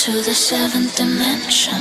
to the seventh dimension.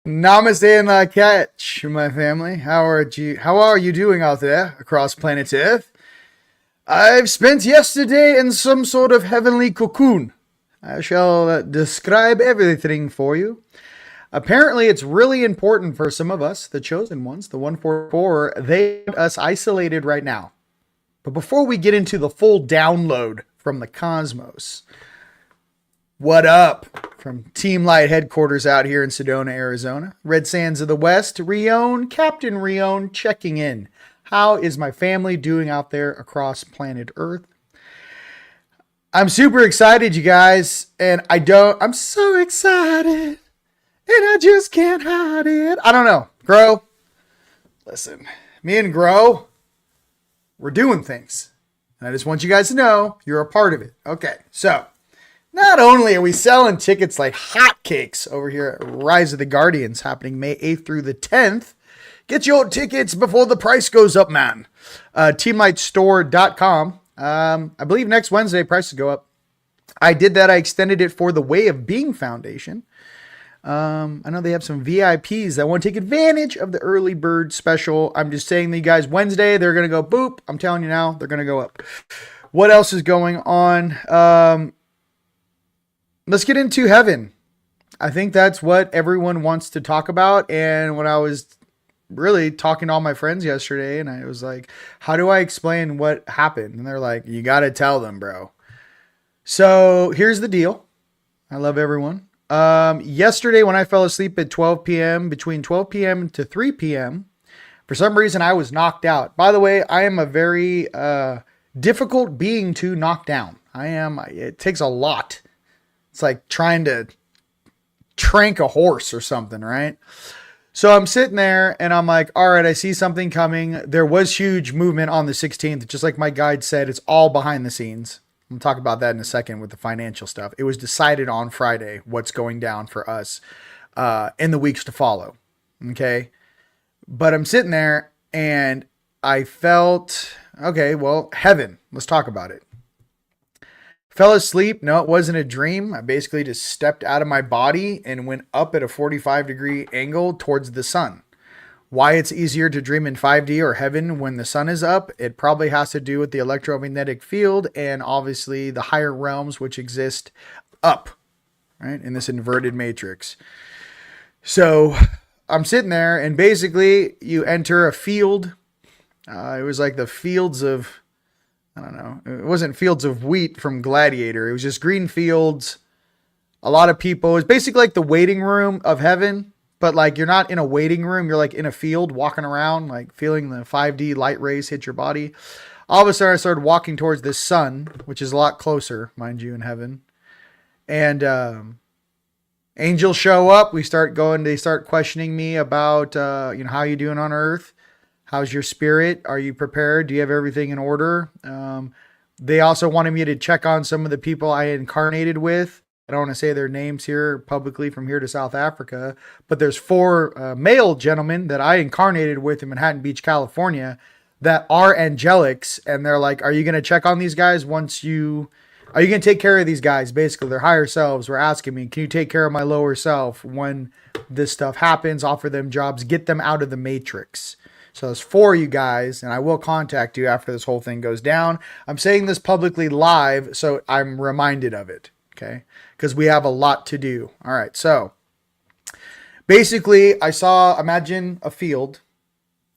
Namaste and la catch, my family. How are you doing out there across planet Earth? I've spent yesterday in some sort of heavenly cocoon. I shall describe everything for you. Apparently, it's really important for some of us, the chosen ones, the 144, they want us isolated right now. But before we get into the full download from the cosmos, what up from TeamLight headquarters out here in Sedona, Arizona? Red Sands of the West, Captain Rion checking in. How is my family doing out there across planet Earth? I'm super excited, you guys, and I'm so excited, and I just can't hide it. I don't know. Grow, listen, me and Grow, we're doing things. And I just want you guys to know you're a part of it. Okay, so not only are we selling tickets like hotcakes over here at Rise of the Guardians happening May 8th through the 10th, get your tickets before the price goes up, man. TeamLightStore.com. I believe next Wednesday prices go up. I did that. I extended it for the Way of Being Foundation. I know they have some VIPs that want to take advantage of the early bird special. I'm just saying to you guys, Wednesday, they're going to go boop. I'm telling you now, they're going to go up. What else is going on? Let's get into heaven. I think that's what everyone wants to talk about. And when I was really talking to all my friends yesterday, and I was like, how do I explain what happened? And they're like, you got to tell them, bro. So here's the deal. I love everyone. Yesterday when I fell asleep at 12 p.m., between 12 p.m. to 3 p.m., for some reason I was knocked out. By the way, I am a very difficult being to knock down. It takes a lot. It's like trying to trank a horse or something, right? So I'm sitting there and I'm like, all right, I see something coming. There was huge movement on the 16th. Just like my guide said, it's all behind the scenes. I'm going to talk about that in a second with the financial stuff. It was decided on Friday what's going down for us in the weeks to follow. Okay. But I'm sitting there and I felt, okay, well, heaven. Let's talk about it. Fell asleep. No, it wasn't a dream. I basically just stepped out of my body and went up at a 45-degree angle towards the sun. Why it's easier to dream in 5D or heaven when the sun is up, it probably has to do with the electromagnetic field and obviously the higher realms which exist up, right, in this inverted matrix. So I'm sitting there and basically you enter a field. It was like the fields of, I don't know. It wasn't fields of wheat from Gladiator. It was just green fields. A lot of people. It was basically like the waiting room of heaven, but like you're not in a waiting room. You're like in a field walking around, like feeling the 5D light rays hit your body. All of a sudden I started walking towards this sun, which is a lot closer, mind you, in heaven. And angels show up. They start questioning me about, how you doing on earth? How's your spirit? Are you prepared? Do you have everything in order? They also wanted me to check on some of the people I incarnated with. I don't want to say their names here publicly from here to South Africa, but there's 4 male gentlemen that I incarnated with in Manhattan Beach, California that are angelics. And they're like, are you going to check on these guys are you going to take care of these guys? Basically, their higher selves were asking me, can you take care of my lower self when this stuff happens, offer them jobs, get them out of the matrix? So it's for you guys, and I will contact you after this whole thing goes down. I'm saying this publicly live, so I'm reminded of it, okay? Because we have a lot to do. All right, so basically, imagine a field,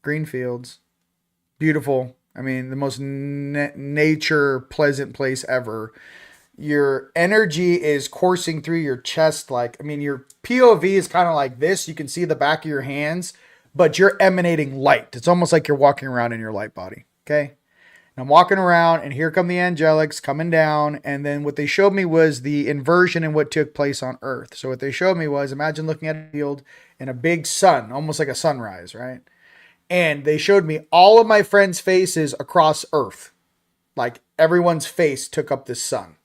green fields, beautiful. I mean, the most nature pleasant place ever. Your energy is coursing through your chest. Your POV is kind of like this. You can see the back of your hands, but you're emanating light. It's almost like you're walking around in your light body. Okay. And I'm walking around, and here come the angelics coming down. And then what they showed me was the inversion in what took place on Earth. So what they showed me was, imagine looking at a field and a big sun, almost like a sunrise, right? And they showed me all of my friends' faces across Earth. Like everyone's face took up this sun.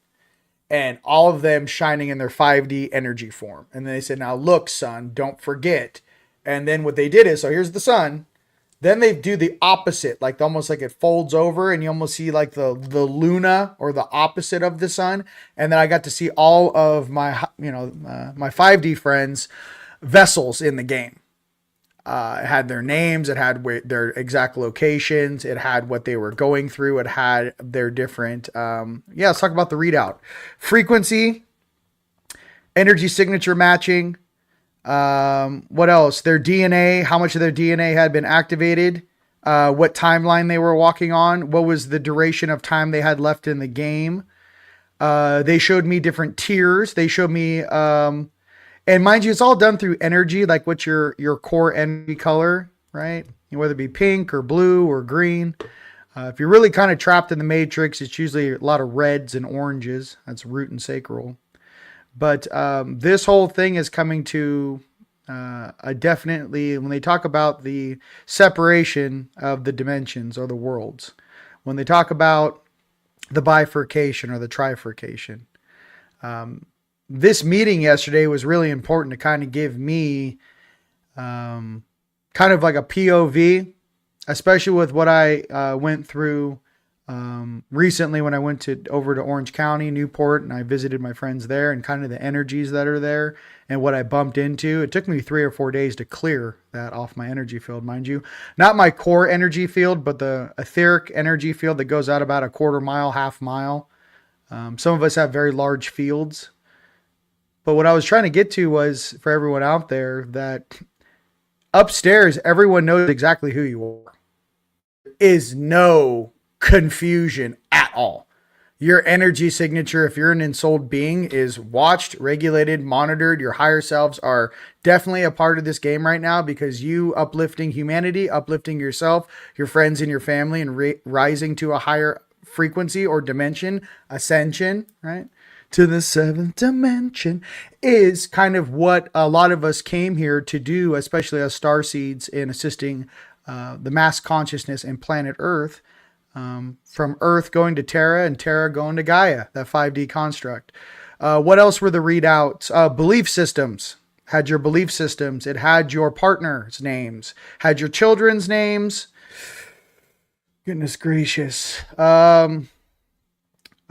And all of them shining in their 5D energy form. And then they said, now look, sun, don't forget. And then what they did is, so here's the sun. Then they do the opposite, like almost like it folds over, and you almost see like the luna, or the opposite of the sun. And then I got to see all of my, my 5D friends' vessels in the game. It had their names, it had their exact locations, it had what they were going through, it had their different, let's talk about the readout. Frequency, energy signature matching, what else? Their DNA, how much of their DNA had been activated, what timeline they were walking on, what was the duration of time they had left in the game. They showed me different tiers. They showed me, and mind you, it's all done through energy, like what's your core energy color, right? Whether it be pink or blue or green. If you're really kind of trapped in the matrix, it's usually a lot of reds and oranges. That's root and sacral. But this whole thing is coming to definitely, when they talk about the separation of the dimensions or the worlds, when they talk about the bifurcation or the trifurcation, this meeting yesterday was really important to kind of give me kind of like a POV, especially with what I went through recently when I went over to Orange County, Newport, and I visited my friends there, and kind of the energies that are there and what I bumped into. It took me 3 or 4 days to clear that off my energy field, mind you. Not my core energy field, but the etheric energy field that goes out about a quarter mile, half mile. Some of us have very large fields. But what I was trying to get to was, for everyone out there, that upstairs, everyone knows exactly who you are. There is no confusion at all. Your energy signature, if you're an ensouled being, is watched, regulated, monitored. Your higher selves are definitely a part of this game right now, because you uplifting humanity, uplifting yourself, your friends and your family, and rising to a higher frequency or dimension, ascension, right? To the 7th dimension is kind of what a lot of us came here to do, especially as starseeds, in assisting the mass consciousness and planet Earth, from Earth going to Terra and Terra going to Gaia, that 5D construct. What else were the readouts? Belief systems. Had your belief systems. It had your partner's names. Had your children's names. Goodness gracious.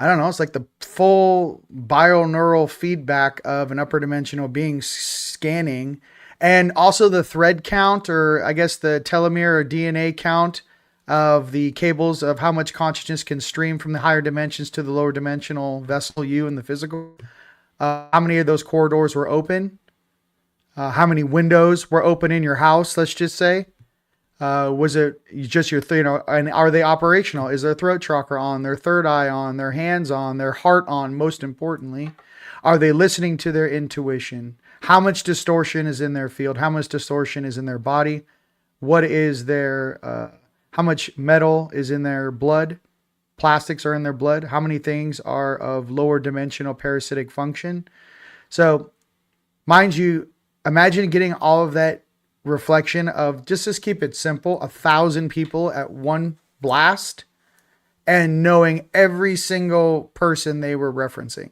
I don't know, it's like the full bioneural feedback of an upper dimensional being scanning. And also the thread count, or I guess the telomere or DNA count of the cables of how much consciousness can stream from the higher dimensions to the lower dimensional vessel, you in the physical. How many of those corridors were open? How many windows were open in your house, let's just say? Was it just your, and are they operational? Is their throat chakra on, their third eye on, their hands on, their heart on, most importantly? Are they listening to their intuition? How much distortion is in their field? How much distortion is in their body? What is their, how much metal is in their blood? Plastics are in their blood. How many things are of lower dimensional parasitic function? So, mind you, imagine getting all of that reflection of, just keep it simple, 1,000 people at one blast, and knowing every single person they were referencing.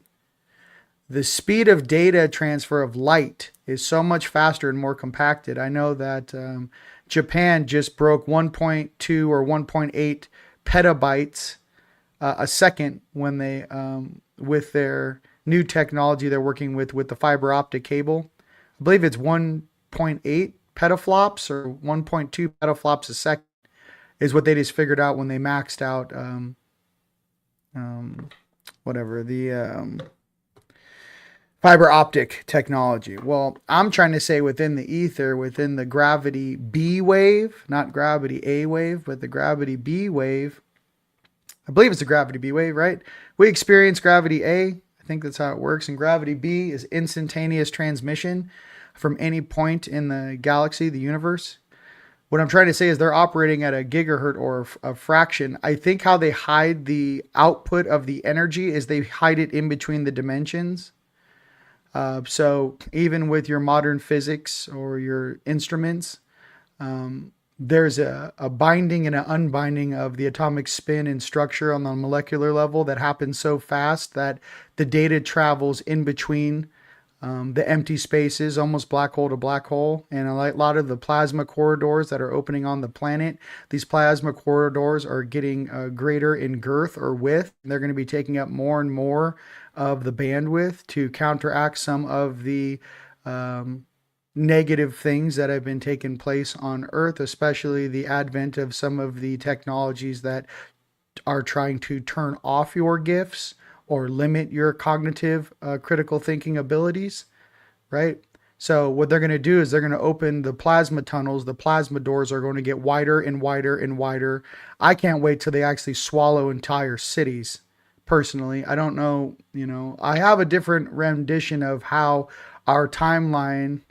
The speed of data transfer of light is so much faster and more compacted. I know that Japan just broke 1.2 or 1.8 petabytes a second when they, with their new technology they're working with the fiber optic cable. I believe it's 1.8 petaflops or 1.2 petaflops a second is what they just figured out when they maxed out whatever the fiber optic technology. Well, I'm trying to say within the ether, within the gravity B wave, not gravity A wave, but the gravity B wave. I believe it's a gravity B wave, right? We experience gravity A. I think that's how it works. And gravity B is instantaneous transmission from any point in the galaxy, the universe. What I'm trying to say is they're operating at a gigahertz or a fraction. I think how they hide the output of the energy is they hide it in between the dimensions. So even with your modern physics or your instruments, there's a binding and an unbinding of the atomic spin and structure on the molecular level that happens so fast that the data travels in between the empty spaces, almost black hole to black hole. And a lot of the plasma corridors that are opening on the planet, these plasma corridors are getting greater in girth or width. They're going to be taking up more and more of the bandwidth to counteract some of the negative things that have been taking place on Earth, especially the advent of some of the technologies that are trying to turn off your gifts or limit your cognitive critical thinking abilities, right? So what they're going to do is they're going to open the plasma tunnels. The plasma doors are going to get wider and wider and wider. I can't wait till they actually swallow entire cities. Personally, I don't know, I have a different rendition of how our timeline,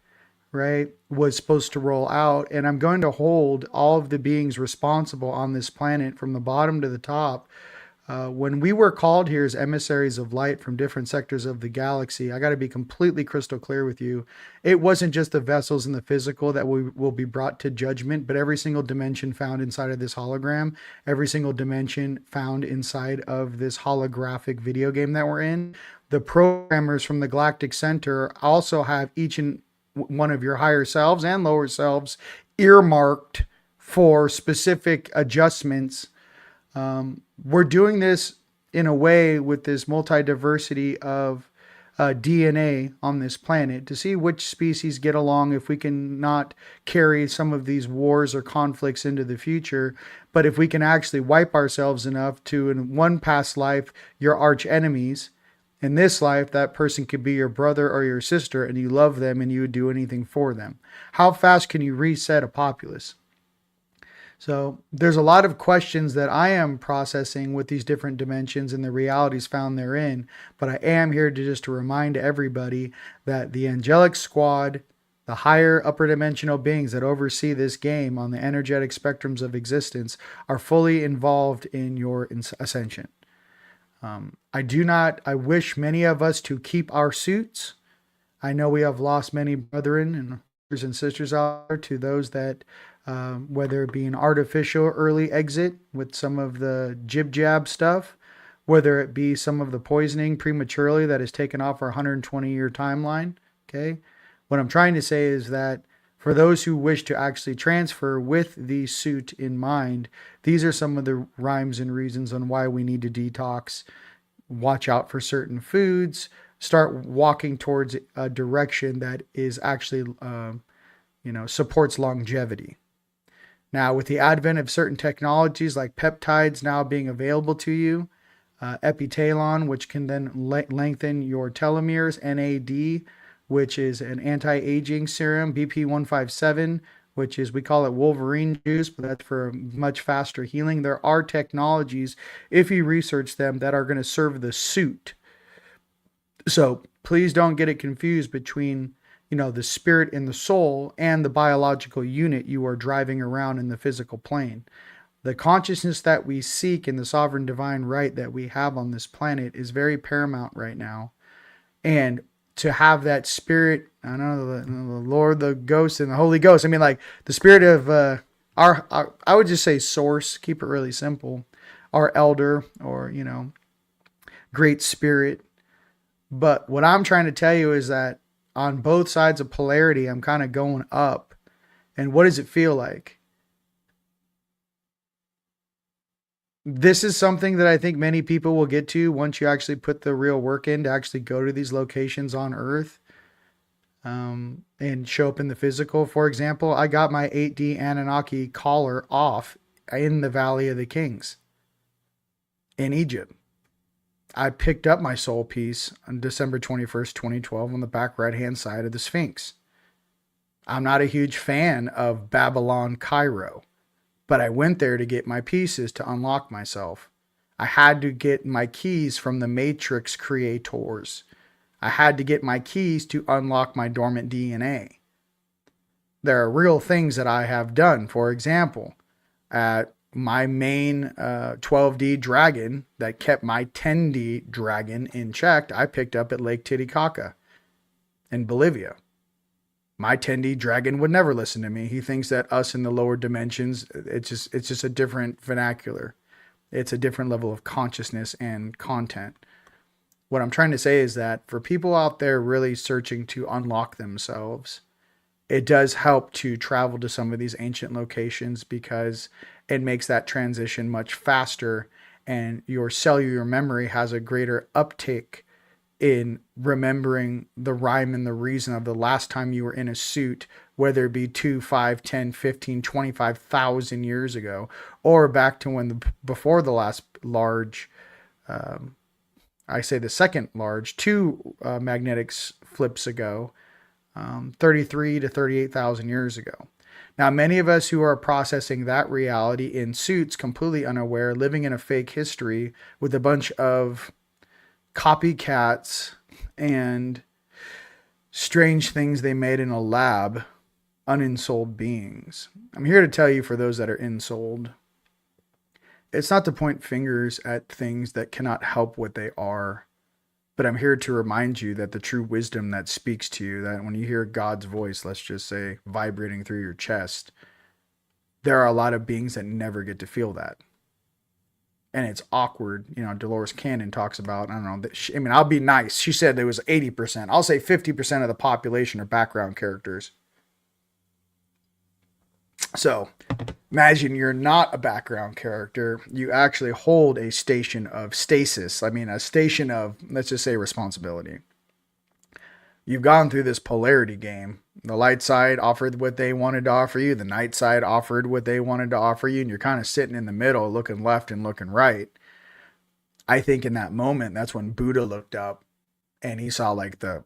right, was supposed to roll out. And I'm going to hold all of the beings responsible on this planet from the bottom to the top. When we were called here as emissaries of light from different sectors of the galaxy, I got to be completely crystal clear with you. It wasn't just the vessels in the physical that will be brought to judgment, but every single dimension found inside of this hologram, every single dimension found inside of this holographic video game that we're in. The programmers from the Galactic Center also have each and one of your higher selves and lower selves earmarked for specific adjustments. We're doing this in a way with this multi-diversity of DNA on this planet to see which species get along, if we can not carry some of these wars or conflicts into the future, but if we can actually wipe ourselves enough to, in one past life, your arch enemies. In this life, that person could be your brother or your sister, and you love them and you would do anything for them. How fast can you reset a populace? So there's a lot of questions that I am processing with these different dimensions and the realities found therein. But I am here to remind everybody that the angelic squad, the higher upper dimensional beings that oversee this game on the energetic spectrums of existence, are fully involved in your ascension. I wish many of us to keep our suits. I know we have lost many brethren and brothers and sisters out there to those that, whether it be an artificial early exit with some of the jib-jab stuff, whether it be some of the poisoning prematurely that has taken off our 120-year timeline, okay? What I'm trying to say is that for those who wish to actually transfer with the suit in mind, these are some of the rhymes and reasons on why we need to detox, watch out for certain foods, start walking towards a direction that is actually, supports longevity. Now, with the advent of certain technologies like peptides now being available to you, epitalon, which can then lengthen your telomeres, NAD, which is an anti-aging serum, BP157, which is, we call it Wolverine juice, but that's for much faster healing. There are technologies, if you research them, that are going to serve the suit. So please don't get it confused between, the spirit and the soul and the biological unit you are driving around in the physical plane. The consciousness that we seek in the sovereign divine right that we have on this planet is very paramount right now. And to have that spirit, I know the Lord, the Ghost, and the Holy Ghost. I mean, like the spirit of our, I would just say source, keep it really simple, our elder or, great spirit. But what I'm trying to tell you is that on both sides of polarity, I'm kind of going up. And what does it feel like? This is something that I think many people will get to once you actually put the real work in to actually go to these locations on Earth. and show up in the physical. For example, I got my 8D Anunnaki collar off in the Valley of the Kings in Egypt. I picked up my soul piece on December 21st, 2012 on the back right-hand side of the Sphinx. I'm not a huge fan of Babylon, Cairo, but I went there to get my pieces to unlock myself. I had to get my keys from the Matrix creators. I had to get my keys to unlock my dormant DNA. There are real things that I have done. For example, at my main 12D dragon that kept my 10D dragon in check, I picked up at Lake Titicaca in Bolivia. My 10D dragon would never listen to me. He thinks that us in the lower dimensions, it's just a different vernacular. It's a different level of consciousness and content. What I'm trying to say is that for people out there really searching to unlock themselves, it does help to travel to some of these ancient locations because it makes that transition much faster and your cellular memory has a greater uptake in remembering the rhyme and the reason of the last time you were in a suit, whether it be 2, 5, 10, 15, 25,000 years ago, or back to when before the last large, I say the second large, two magnetic flips ago, 33 to 38,000 years ago. Now, many of us who are processing that reality in suits, completely unaware, living in a fake history with a bunch of copycats and strange things they made in a lab, unensouled beings. I'm here to tell you, for those that are ensouled, it's not to point fingers at things that cannot help what they are, but I'm here to remind you that the true wisdom that speaks to you, that when you hear God's voice, let's just say, vibrating through your chest, there are a lot of beings that never get to feel that. And it's awkward. You know, Dolores Cannon talks about, I don't know, I'll be nice. She said there was 80%. I'll say 50% of the population are background characters. So imagine you're not a background character. You actually hold a station of stasis. A station of, let's just say, responsibility. You've gone through this polarity game. The light side offered what they wanted to offer you. The night side offered what they wanted to offer you. And you're kind of sitting in the middle, looking left and looking right. I think in that moment, that's when Buddha looked up and he saw like the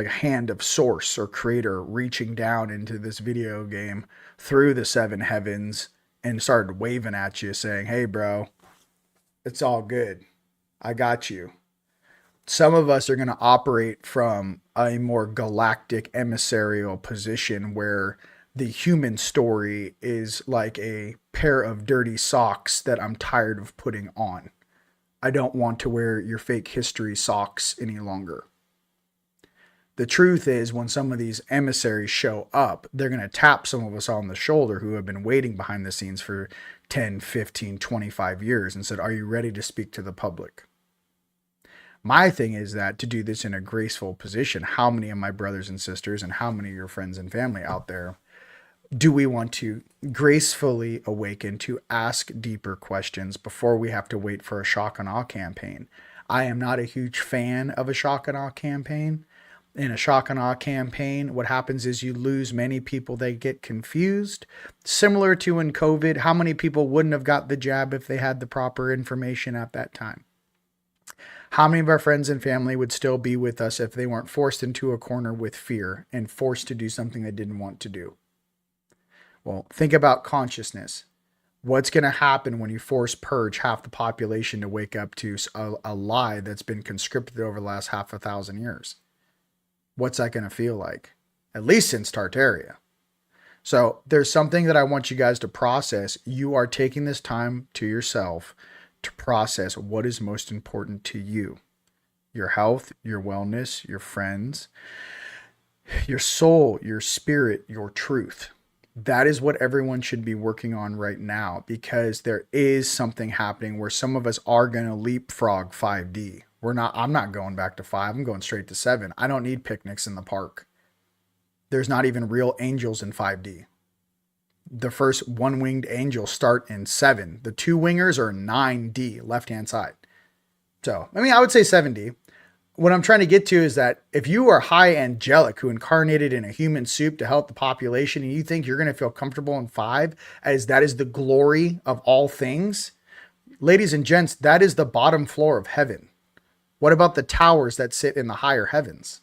hand of source or creator reaching down into this video game through the seven heavens and started waving at you saying, hey bro, it's all good. I got you. Some of us are going to operate from a more galactic emissarial position where the human story is like a pair of dirty socks that I'm tired of putting on. I don't want to wear your fake history socks any longer. The truth is, when some of these emissaries show up, they're going to tap some of us on the shoulder who have been waiting behind the scenes for 10, 15, 25 years and said, are you ready to speak to the public? My thing is that to do this in a graceful position, how many of my brothers and sisters and how many of your friends and family out there do we want to gracefully awaken to ask deeper questions before we have to wait for a shock and awe campaign? I am not a huge fan of a shock and awe campaign. In a shock and awe campaign, what happens is you lose many people. They get confused. Similar to in COVID, how many people wouldn't have got the jab if they had the proper information at that time? How many of our friends and family would still be with us if they weren't forced into a corner with fear and forced to do something they didn't want to do? Well, think about consciousness. What's going to happen when you force purge half the population to wake up to a lie that's been conscripted over the last 500,000 years? What's that going to feel like? At least since Tartaria. So there's something that I want you guys to process. You are taking this time to yourself to process what is most important to you. Your health, your wellness, your friends, your soul, your spirit, your truth. That is what everyone should be working on right now, because there is something happening where some of us are going to leapfrog 5D. I'm not going back to 5. I'm going straight to 7. I don't need picnics in the park. There's not even real angels in 5D. The first one-winged angels start in 7. The two wingers are 9D, left-hand side. So, I would say 7D. what I'm trying to get to is that if you are high angelic who incarnated in a human soup to help the population and you think you're going to feel comfortable in 5 as that is the glory of all things, ladies and gents, that is the bottom floor of heaven. What about the towers that sit in the higher heavens?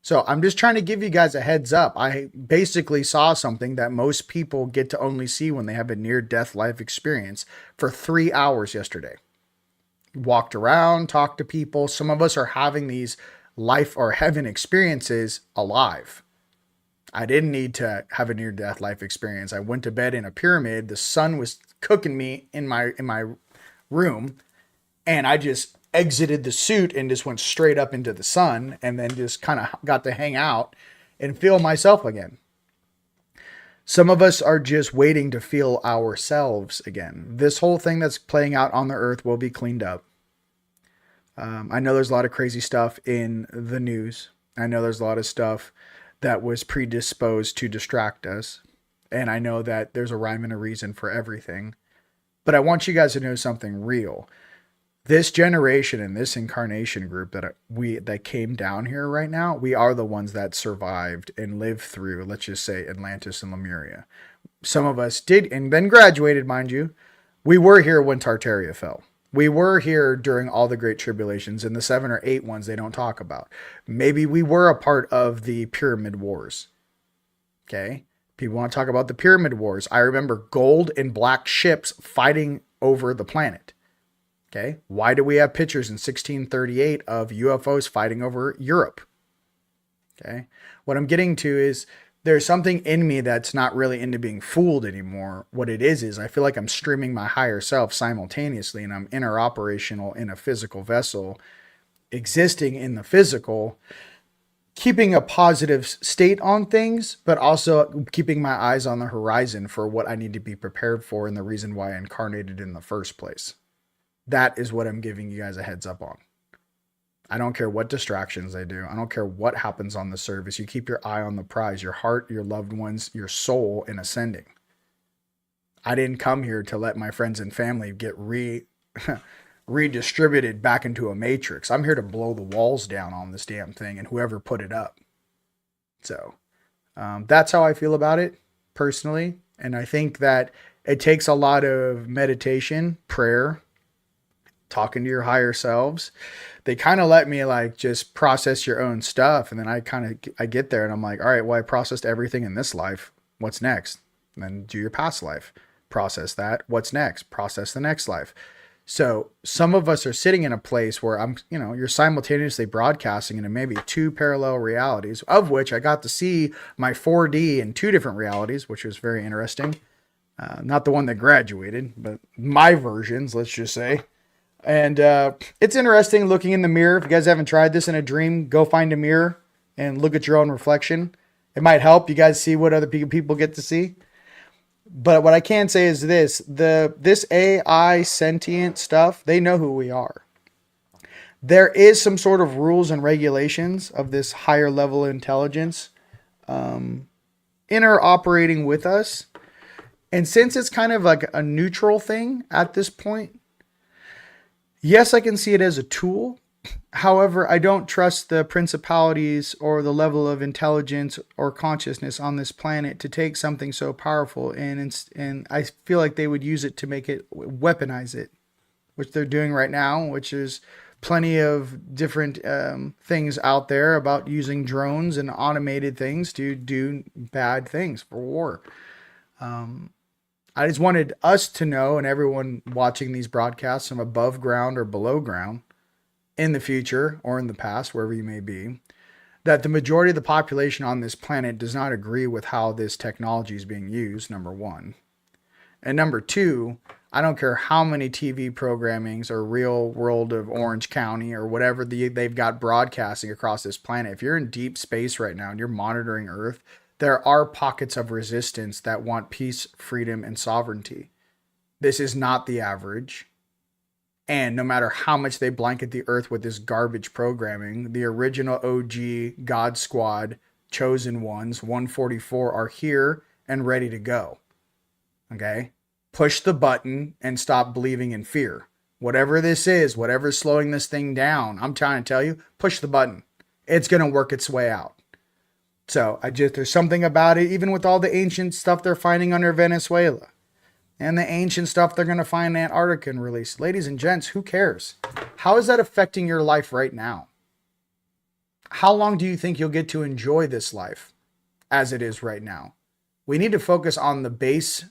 So I'm just trying to give you guys a heads up. I basically saw something that most people get to only see when they have a near-death life experience for 3 hours yesterday. Walked around, talked to people. Some of us are having these life or heaven experiences alive. I didn't need to have a near-death life experience. I went to bed in a pyramid. The sun was cooking me in my room, and I just exited the suit and just went straight up into the sun, and then just kind of got to hang out and feel myself again. Some of us are just waiting to feel ourselves again. This whole thing that's playing out on the earth will be cleaned up. I know there's a lot of crazy stuff in the news. I know there's a lot of stuff that was predisposed to distract us. And I know that there's a rhyme and a reason for everything. But I want you guys to know something real. This generation and this incarnation group that came down here right now, we are the ones that survived and lived through, let's just say, Atlantis and Lemuria. Some of us did and then graduated, mind you. We were here when Tartaria fell. We were here during all the great tribulations and the 7 or 8 ones they don't talk about. Maybe we were a part of the pyramid wars. Okay? People want to talk about the pyramid wars. I remember gold and black ships fighting over the planet. Okay, why do we have pictures in 1638 of UFOs fighting over Europe? Okay, what I'm getting to is there's something in me that's not really into being fooled anymore. What it is I feel like I'm streaming my higher self simultaneously, and I'm interoperational in a physical vessel, existing in the physical, keeping a positive state on things, but also keeping my eyes on the horizon for what I need to be prepared for and the reason why I incarnated in the first place. That is what I'm giving you guys a heads up on. I don't care what distractions they do. I don't care what happens on the surface. You keep your eye on the prize, your heart, your loved ones, your soul in ascending. I didn't come here to let my friends and family get redistributed back into a matrix. I'm here to blow the walls down on this damn thing and whoever put it up. So that's how I feel about it personally. And I think that it takes a lot of meditation, prayer, talking to your higher selves. They kind of let me like just process your own stuff. And then I get there and I'm like, all right, well, I processed everything in this life. What's next? And then do your past life. Process that. What's next? Process the next life. So some of us are sitting in a place where you're simultaneously broadcasting into maybe 2 parallel realities, of which I got to see my 4D in 2 different realities, which was very interesting. Not the one that graduated, but my versions, let's just say. And it's interesting looking in the mirror. If you guys haven't tried this in a dream, go find a mirror and look at your own reflection. It might help you guys see what other people get to see. But what I can say is this AI sentient stuff, they know who we are. There is some sort of rules and regulations of this higher level intelligence interoperating with us. And since it's kind of like a neutral thing at this point, yes, I can see it as a tool. However, I don't trust the principalities or the level of intelligence or consciousness on this planet to take something so powerful. And I feel like they would use it to make it, weaponize it, which they're doing right now, which is plenty of different things out there about using drones and automated things to do bad things for war. I just wanted us to know, and everyone watching these broadcasts from above ground or below ground in the future or in the past, wherever you may be, that the majority of the population on this planet does not agree with how this technology is being used, number one. And number two, I don't care how many TV programmings or Real World of Orange County or whatever they've got broadcasting across this planet. If you're in deep space right now and you're monitoring Earth, there are pockets of resistance that want peace, freedom, and sovereignty. This is not the average. And no matter how much they blanket the earth with this garbage programming, the original OG God Squad, chosen ones, 144, are here and ready to go. Okay? Push the button and stop believing in fear. Whatever this is, whatever's slowing this thing down, I'm trying to tell you, push the button. It's going to work its way out. So there's something about it, even with all the ancient stuff they're finding under Venezuela and the ancient stuff they're going to find in Antarctica and release. Ladies and gents, who cares? How is that affecting your life right now? How long do you think you'll get to enjoy this life as it is right now? We need to focus on the base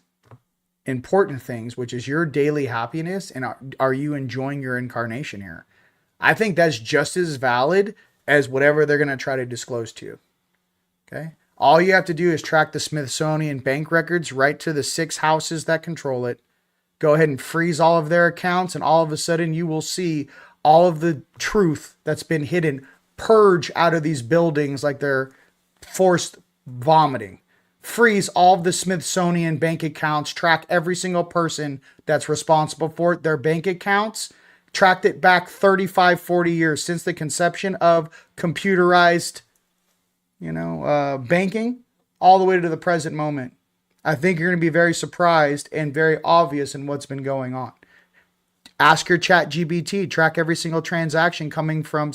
important things, which is your daily happiness. And are you enjoying your incarnation here? I think that's just as valid as whatever they're going to try to disclose to you. Okay. All you have to do is track the Smithsonian bank records right to the 6 houses that control it. Go ahead and freeze all of their accounts, and all of a sudden you will see all of the truth that's been hidden purge out of these buildings like they're forced vomiting. Freeze all of the Smithsonian bank accounts, track every single person that's responsible for it, their bank accounts, tracked it back 35, 40 years since the conception of computerized banking all the way to the present moment. I think you're going to be very surprised and very obvious in what's been going on. Ask your chat GBT, track every single transaction coming from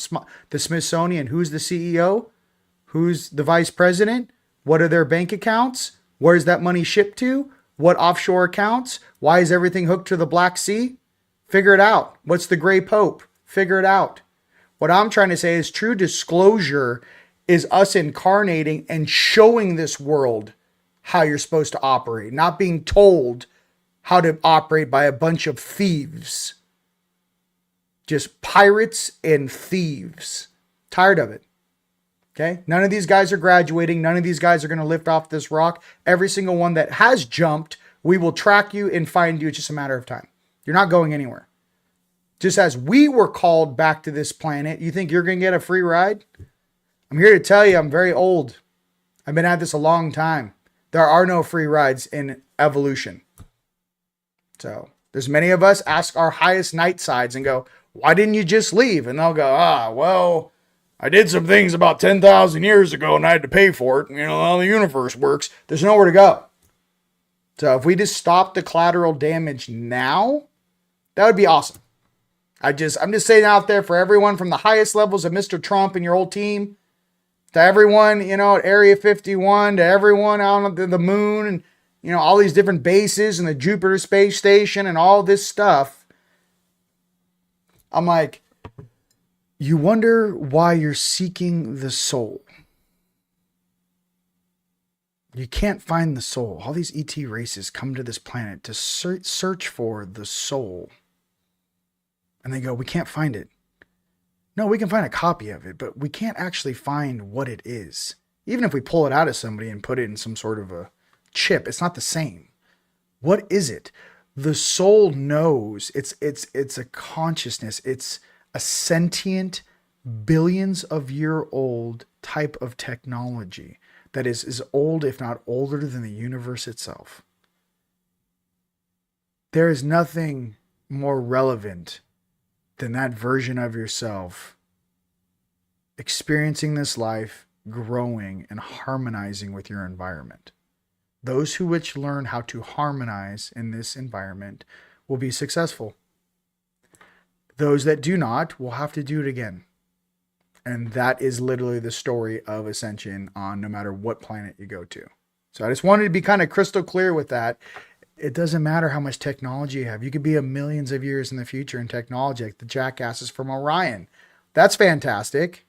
the Smithsonian. Who's the CEO? Who's the vice president? What are their bank accounts? Where's that money shipped to? What offshore accounts? Why is everything hooked to the Black Sea? Figure it out. What's the Gray Pope? Figure it out. What I'm trying to say is true disclosure is us incarnating and showing this world how you're supposed to operate, not being told how to operate by a bunch of thieves. Just pirates and thieves. Tired of it. Okay? None of these guys are graduating. None of these guys are going to lift off this rock. Every single one that has jumped, we will track you and find you. It's just a matter of time. You're not going anywhere. Just as we were called back to this planet, you think you're going to get a free ride? I'm here to tell you I'm very old. I've been at this a long time. There are no free rides in evolution. So there's many of us ask our highest night sides and go, why didn't you just leave? And they'll go, well, I did some things about 10,000 years ago and I had to pay for it. How the universe works. There's nowhere to go. So if we just stop the collateral damage now, that would be awesome. I'm just saying out there for everyone from the highest levels of Mr. Trump and your whole team, to everyone, at Area 51, to everyone out on the moon and, all these different bases and the Jupiter space station and all this stuff. I'm like, you wonder why you're seeking the soul. You can't find the soul. All these ET races come to this planet to search for the soul. And they go, we can't find it. No, we can find a copy of it, but we can't actually find what it is. Even if we pull it out of somebody and put it in some sort of a chip, it's not the same. What is it? The soul knows. It's a consciousness. It's a sentient, billions of year old type of technology that is as old, if not older, than the universe itself. There is nothing more relevant than that version of yourself experiencing this life, growing and harmonizing with your environment. Those who which learn how to harmonize in this environment will be successful. Those that do not will have to do it again. And that is literally the story of ascension on no matter what planet you go to. So I just wanted to be kind of crystal clear with that. It doesn't matter how much technology you have. You could be a millions of years in the future in technology, like the jackasses from Orion. That's fantastic.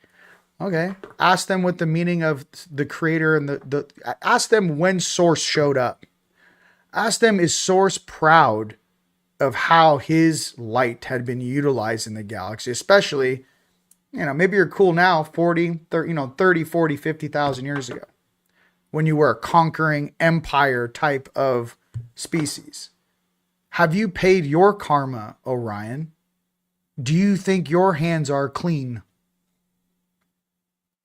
Okay. Ask them what the meaning of the creator and ask them when Source showed up. Ask them, is Source proud of how his light had been utilized in the galaxy, especially, maybe you're cool now, 40, 30, 40, 50,000 years ago, when you were a conquering empire type of species. Have you paid your karma, Orion? Do you think your hands are clean?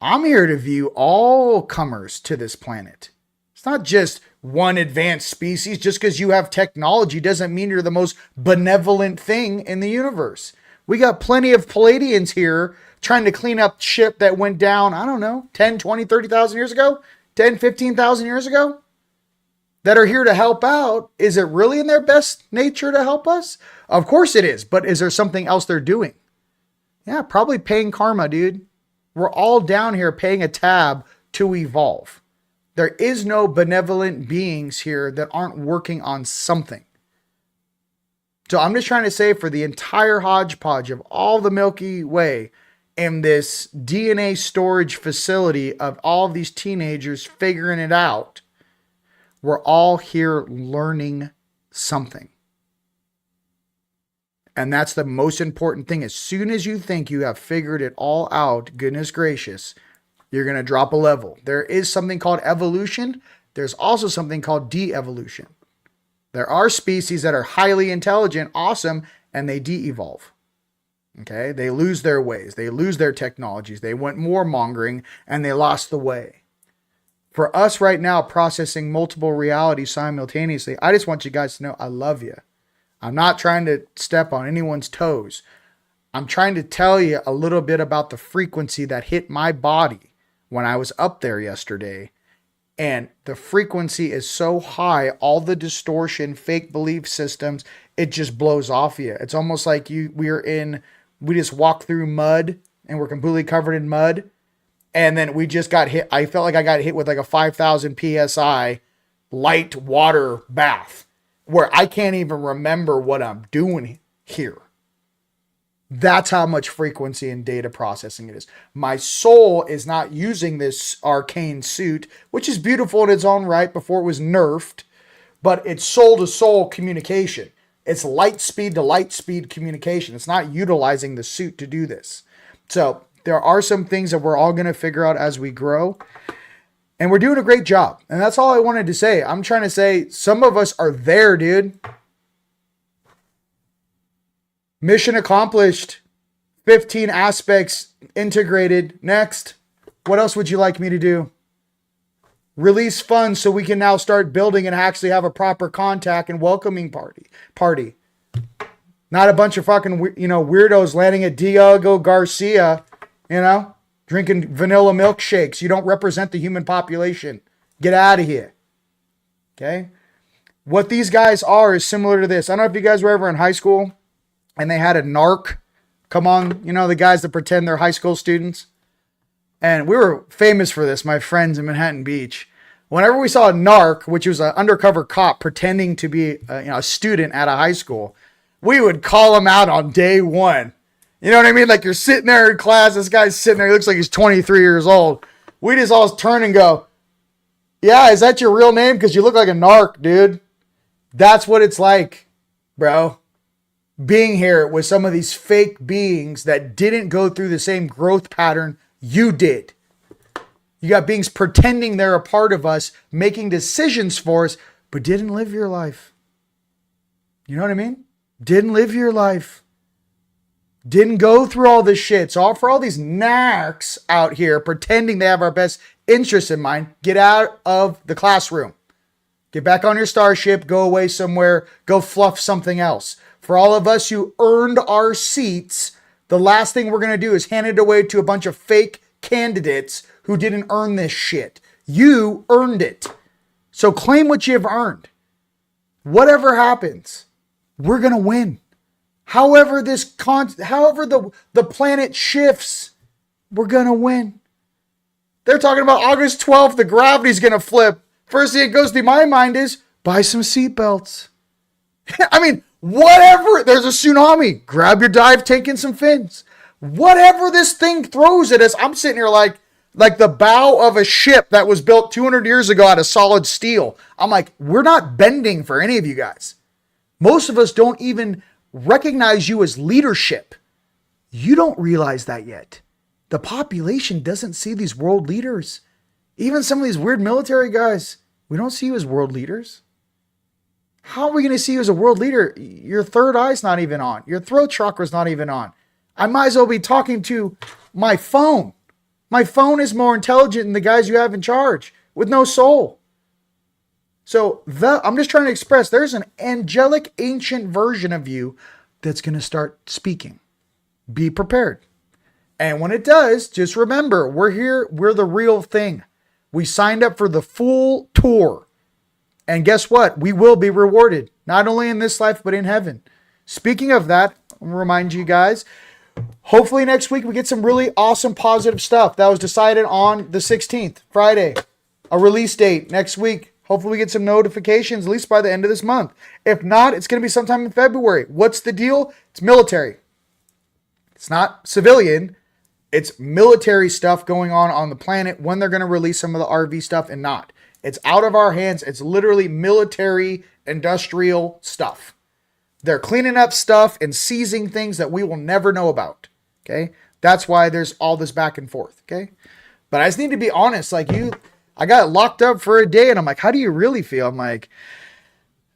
I'm here to view all comers to this planet. It's not just one advanced species. Just because you have technology doesn't mean you're the most benevolent thing in the universe. We got plenty of Palladians here trying to clean up ship that went down, 10, 20, 30,000 years ago, 10, 15,000 years ago. that are here to help out, is it really in their best nature to help us? Of course it is, but is there something else they're doing? Yeah, probably paying karma, dude. We're all down here paying a tab to evolve. There is no benevolent beings here that aren't working on something. So I'm just trying to say, for the entire hodgepodge of all the Milky Way and this DNA storage facility of all of these teenagers figuring it out, we're all here learning something. And that's the most important thing. As soon as you think you have figured it all out, goodness gracious, you're going to drop a level. There is something called evolution. There's also something called de-evolution. There are species that are highly intelligent, awesome, and they de-evolve. Okay? They lose their ways. They lose their technologies. They went more mongering, and they lost the way. For us right now, processing multiple realities simultaneously, I just want you guys to know I love you. I'm not trying to step on anyone's toes. I'm trying to tell you a little bit about the frequency that hit my body when I was up there yesterday. And the frequency is so high, all the distortion, fake belief systems, it just blows off you. It's almost like we just walked through mud and we're completely covered in mud. And then we just got hit. I felt like I got hit with like a 5,000 PSI light water bath, where I can't even remember what I'm doing here. That's how much frequency and data processing it is. My soul is not using this arcane suit, which is beautiful in its own right before it was nerfed, but it's soul to soul communication. It's light speed to light speed communication. It's not utilizing the suit to do this. So there are some things that we're all going to figure out as we grow. And we're doing a great job. And that's all I wanted to say. I'm trying to say some of us are there, dude. Mission accomplished. 15 aspects integrated. Next. What else would you like me to do? Release funds so we can now start building and actually have a proper contact and welcoming party. Not a bunch of fucking weirdos landing at Diego Garcia, drinking vanilla milkshakes. You don't represent the human population. Get out of here. Okay? What these guys are is similar to this. I don't know if you guys were ever in high school and they had a narc come on, the guys that pretend they're high school students. And we were famous for this, my friends in Manhattan Beach. Whenever we saw a narc, which was an undercover cop pretending to be a student at a high school, we would call him out on day one. You know what I mean? Like, you're sitting there in class, this guy's sitting there, he looks like he's 23 years old. We just all turn and go, yeah, is that your real name? Because you look like a narc, dude. That's what it's like, bro. Being here with some of these fake beings that didn't go through the same growth pattern you did. You got beings pretending they're a part of us, making decisions for us, but didn't live your life. You know what I mean? Didn't live your life. Didn't go through all this shit. So for all these narcs out here pretending they have our best interests in mind, get out of the classroom. Get back on your starship, go away somewhere, go fluff something else. For all of us who earned our seats, the last thing we're going to do is hand it away to a bunch of fake candidates who didn't earn this shit. You earned it. So claim what you've earned. Whatever happens, we're going to win. However the planet shifts, we're going to win. They're talking about August 12th, the gravity's going to flip. First thing that goes through my mind is buy some seatbelts. I mean, whatever. There's a tsunami. Grab your dive tank and some fins. Whatever this thing throws at us, I'm sitting here like the bow of a ship that was built 200 years ago out of solid steel. I'm like, we're not bending for any of you guys. Most of us don't even recognize you as leadership. You don't realize that yet. The population doesn't see these world leaders. Even some of these weird military guys, we don't see you as world leaders. How are we going to see you as a world leader? Your third eye's not even on. Your throat chakra's not even on. I might as well be talking to my phone. My phone is more intelligent than the guys you have in charge with no soul. So I'm just trying to express there's an angelic ancient version of you that's going to start speaking. Be prepared. And when it does, just remember, we're here. We're the real thing. We signed up for the full tour. And guess what? We will be rewarded, not only in this life, but in heaven. Speaking of that, I'll remind you guys, hopefully next week we get some really awesome positive stuff. That was decided on the 16th, Friday. A release date next week. Hopefully we get some notifications at least by the end of this month. If not, it's going to be sometime in February. What's the deal? It's military. It's not civilian. It's military stuff going on the planet when they're going to release some of the RV stuff and not. It's out of our hands. It's literally military, industrial stuff. They're cleaning up stuff and seizing things that we will never know about. Okay? That's why there's all this back and forth. Okay? But I just need to be honest. Like I got locked up for a day and I'm like, how do you really feel? I'm like,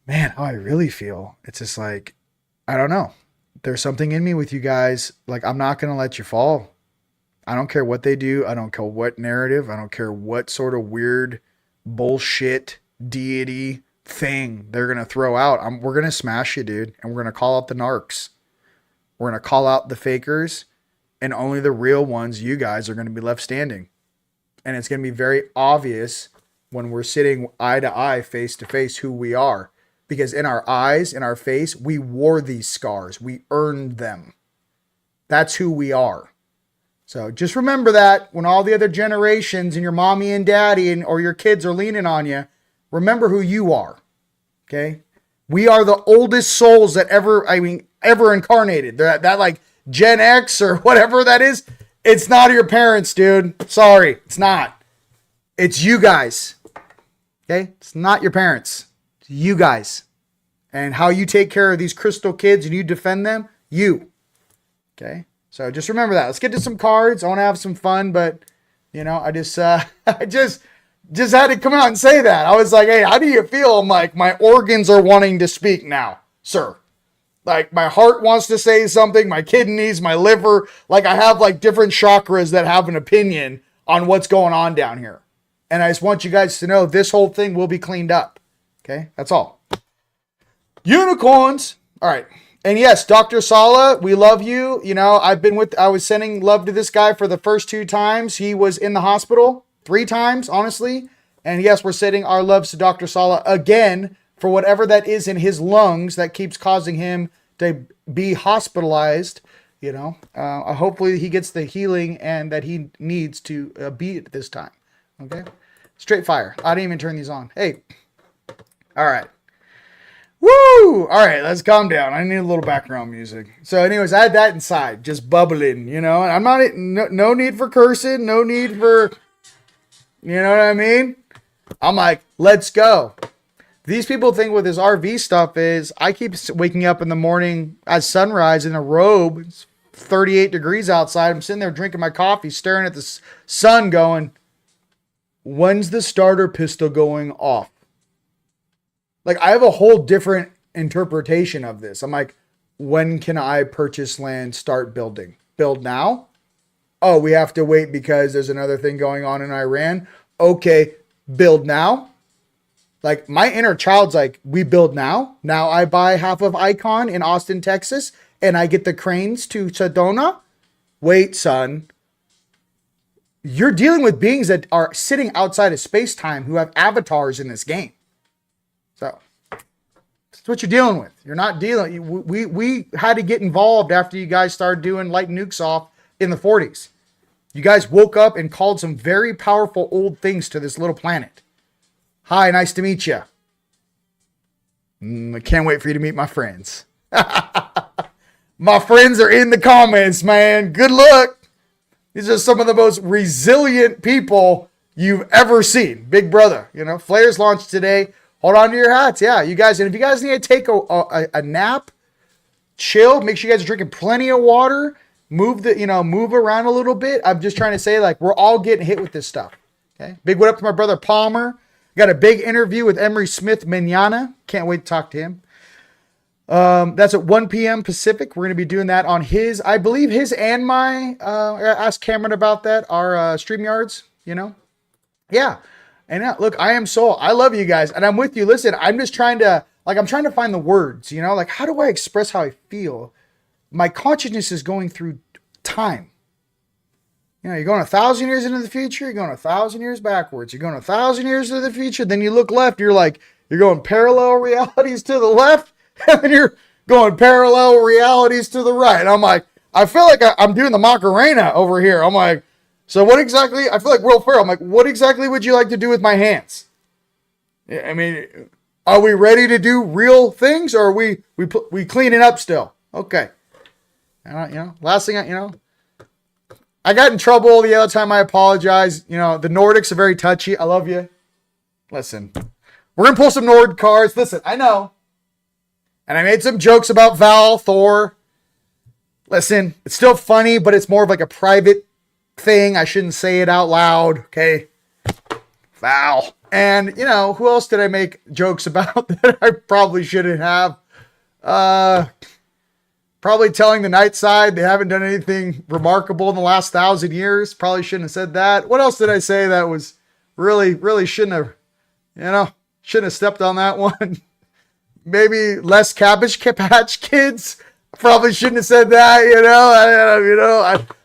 man, how I really feel. It's just like, I don't know. There's something in me with you guys. Like, I'm not going to let you fall. I don't care what they do. I don't care what narrative. I don't care what sort of weird bullshit deity thing they're going to throw out. We're going to smash you, dude. And we're going to call out the narcs. We're going to call out the fakers. And only the real ones, you guys, are going to be left standing. And it's going to be very obvious when we're sitting eye to eye, face to face, who we are. Because in our eyes, in our face, we wore these scars. We earned them. That's who we are. So just remember that when all the other generations and your mommy and daddy or your kids are leaning on you, remember who you are. Okay? We are the oldest souls that ever incarnated. That like Gen X or whatever that is, it's not your parents, dude. Sorry, it's not. It's you guys. Okay? It's not your parents. It's you guys. And how you take care of these crystal kids and you defend them, you. Okay? So just remember that. Let's get to some cards. I want to have some fun, but I just had to come out and say that. I was like, hey, how do you feel? I'm like, my organs are wanting to speak now, sir. Like my heart wants to say something, my kidneys, my liver. Like I have like different chakras that have an opinion on what's going on down here. And I just want you guys to know this whole thing will be cleaned up. Okay, that's all. Unicorns. All right. And yes, Dr. Sala, we love you. I was sending love to this guy for the first 2 times. He was in the hospital 3 times, honestly. And yes, we're sending our loves to Dr. Sala again for whatever that is in his lungs that keeps causing him to be hospitalized. Hopefully he gets the healing and that he needs to be at this time. Okay? Straight fire. I didn't even turn these on. Hey. All right. Woo! All right, let's calm down. I need a little background music. So anyways, I had that inside, just bubbling, I'm not, no need for cursing, no need for, you know what I mean? I'm like, let's go. These people think with this RV stuff is, I keep waking up in the morning at sunrise in a robe. It's 38 degrees outside. I'm sitting there drinking my coffee, staring at the sun going, when's the starter pistol going off? Like, I have a whole different interpretation of this. I'm like, when can I purchase land, start building? Build now? Oh, we have to wait because there's another thing going on in Iran. Okay, build now? Like, my inner child's like, we build now? Now I buy half of Icon in Austin, Texas, and I get the cranes to Sedona? Wait, son. You're dealing with beings that are sitting outside of space-time who have avatars in this game. So that's what you're dealing with. You're not dealing. We had to get involved after you guys started doing light nukes off in the 40s. You guys woke up and called some very powerful old things to this little planet. Hi, nice to meet you. I can't wait for you to meet my friends. My friends are in the comments, man. Good luck. These are some of the most resilient people you've ever seen. Big brother, flares launched today. Hold on to your hats. Yeah, you guys. And if you guys need to take a nap, chill, make sure you guys are drinking plenty of water, move around a little bit. I'm just trying to say, like, we're all getting hit with this stuff. Okay. Big what up to my brother Palmer. Got a big interview with Emery Smith Manana. Can't wait to talk to him. That's at 1 p.m. Pacific. We're going to be doing that on his and my, ask Cameron about that, our StreamYards, Yeah. And look, I love you guys and I'm with you. Listen, I'm just trying to find the words, like, how do I express how I feel? My consciousness is going through time. You're going 1,000 years into the future. You're going 1,000 years backwards. You're going 1,000 years into the future. Then you look left. You're like, You're going parallel realities to the left, and then you're going parallel realities to the right. I'm like, I feel like I'm doing the Macarena over here. I'm like, so what exactly? I feel like Will Ferrell. I'm like, what exactly would you like to do with my hands? I mean, are we ready to do real things, or are we cleaning up still? Okay. Last thing I got in trouble the other time. I apologize. The Nordics are very touchy. I love you. Listen, we're going to pull some Nord cards. Listen, I know. And I made some jokes about Val, Thor. Listen, it's still funny, but it's more of like a private thing. I shouldn't say it out loud. Okay. Val. And, who else did I make jokes about that I probably shouldn't have? Probably telling the night side they haven't done anything remarkable in the last 1,000 years. Probably shouldn't have said that. What else did I say that was really shouldn't have, shouldn't have stepped on that one? Maybe less Cabbage Patch Kids. Probably shouldn't have said that,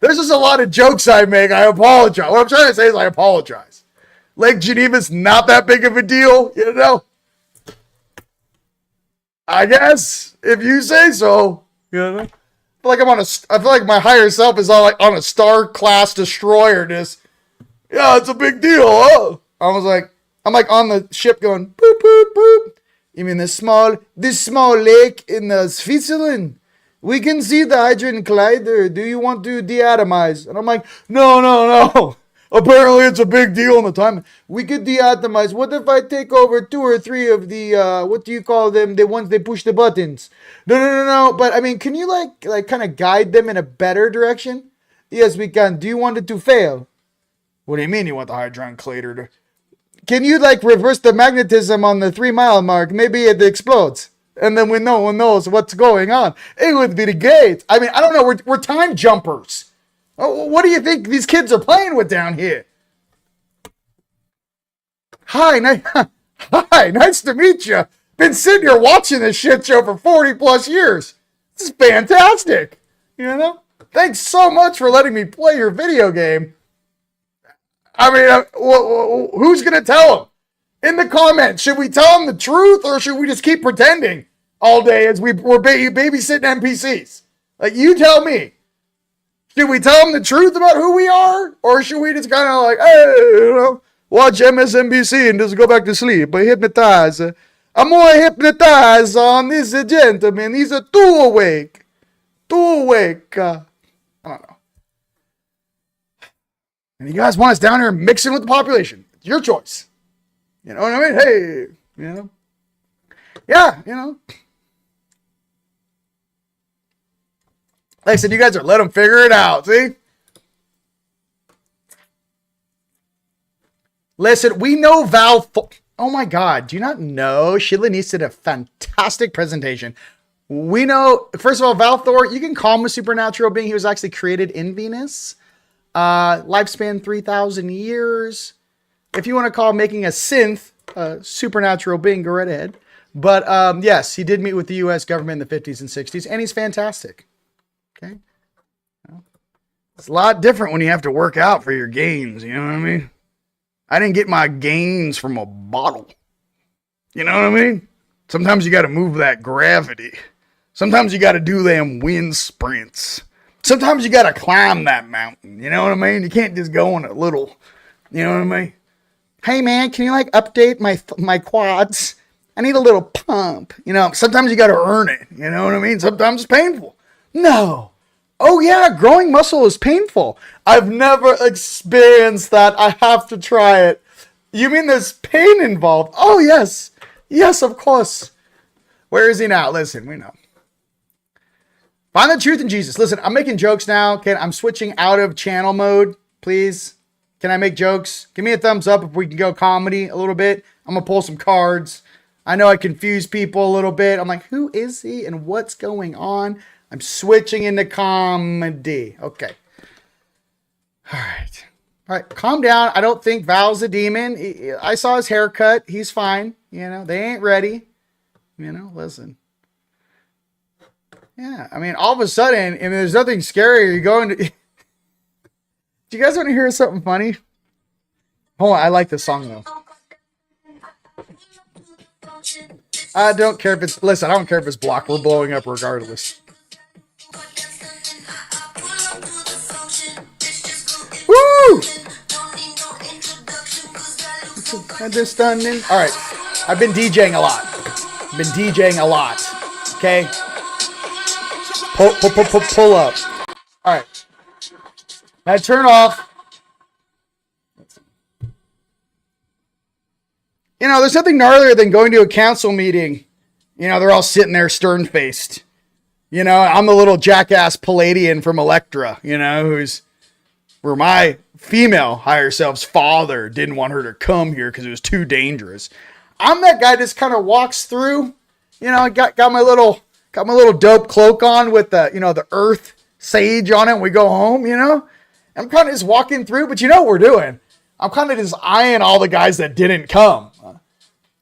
there's just a lot of jokes I make. I apologize. What I'm trying to say is I apologize. Lake Geneva's not that big of a deal, I guess, if you say so, I feel like my higher self is all like on a star class destroyer. It's a big deal. Oh, I'm like on the ship going boop boop boop. You mean this small lake in Switzerland? We can see the Hadron Collider. Do you want to deatomize? And I'm like, no. Apparently it's a big deal in the time. We could deatomize. What if I take over 2 or 3 of the, what do you call them? The ones they push the buttons. No. But I mean, can you like kind of guide them in a better direction? Yes, we can. Do you want it to fail? What do you mean you want the Hadron Collider to... Can you reverse the magnetism on the 3-mile mark? Maybe it explodes. And then when no one knows what's going on, it would be great. I mean, I don't know. We're time jumpers. What do you think these kids are playing with down here? Hi, nice to meet you. Been sitting here watching this shit show for 40 plus years. This is fantastic. Thanks so much for letting me play your video game. I mean, who's going to tell them? In the comments, should we tell them the truth or should we just keep pretending all day as we're babysitting NPCs? You tell me. Should we tell them the truth about who we are? Or should we just kind of hey, watch MSNBC and just go back to sleep? But hypnotize. I'm more hypnotized on this gentleman. He's too awake. I don't know. And you guys want us down here mixing with the population. It's your choice. You know what I mean? Hey, Yeah, Like I said, you guys are let them figure it out, see? Listen, we know Val... Oh my God, do you not know? Shidlanis did a fantastic presentation. We know, first of all, Val Thor, you can call him a supernatural being. He was actually created in Venus. Lifespan 3,000 years. If you want to call making a synth a supernatural being, go right ahead. But yes, he did meet with the U.S. government in the 50s and 60s, and he's fantastic. Okay. Well, it's a lot different when you have to work out for your gains. You know what I mean? I didn't get my gains from a bottle. You know what I mean? Sometimes you got to move that gravity. Sometimes you got to do them wind sprints. Sometimes you got to climb that mountain. You know what I mean? You can't just go on a little. You know what I mean? Hey man, can you update my quads? I need a little pump. Sometimes you got to earn it. You know what I mean? Sometimes it's painful. No. Oh yeah, growing muscle is painful. I've never experienced that. I have to try it. You mean there's pain involved? Oh yes. Yes, of course. Where is he now? Listen, we know. Find the truth in Jesus. Listen, I'm making jokes now. I'm switching out of channel mode, please. Can I make jokes? Give me a thumbs up if we can go comedy a little bit. I'm going to pull some cards. I know I confuse people a little bit. I'm like, who is he and what's going on? I'm switching into comedy. Okay. All right. Calm down. I don't think Val's a demon. I saw his haircut. He's fine. They ain't ready. Listen. Yeah. I mean, all of a sudden, there's nothing scary. You're going to... Do you guys want to hear something funny? Hold on. I like this song, though. I don't care if it's... Listen, I don't care if it's blocked. We're blowing up regardless. Woo! Just stunning. All right. I've been DJing a lot. Okay? Pull up. All right. Now turn off. You know, there's nothing gnarlier than going to a council meeting. You know, they're all sitting there stern-faced. You know, I'm the little jackass Palladian from Electra, you know, where my female higher self's father didn't want her to come here because it was too dangerous. I'm that guy that just kind of walks through, you know, got my little dope cloak on with the, you know, the earth sage on it when we go home, you know. I'm kind of just walking through, but you know what we're doing. I'm kind of just eyeing all the guys that didn't come.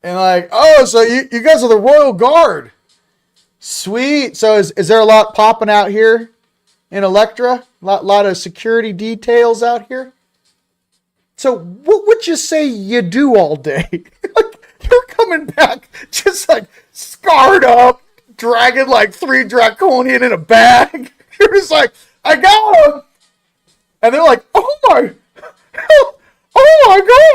And like, oh, so you guys are the Royal Guard. Sweet. So is there a lot popping out here in Electra? Lot of security details out here? So what would you say you do all day? You're coming back just like scarred up, dragging like 3 draconian in a bag. You're just like, I got them. And they're like, oh my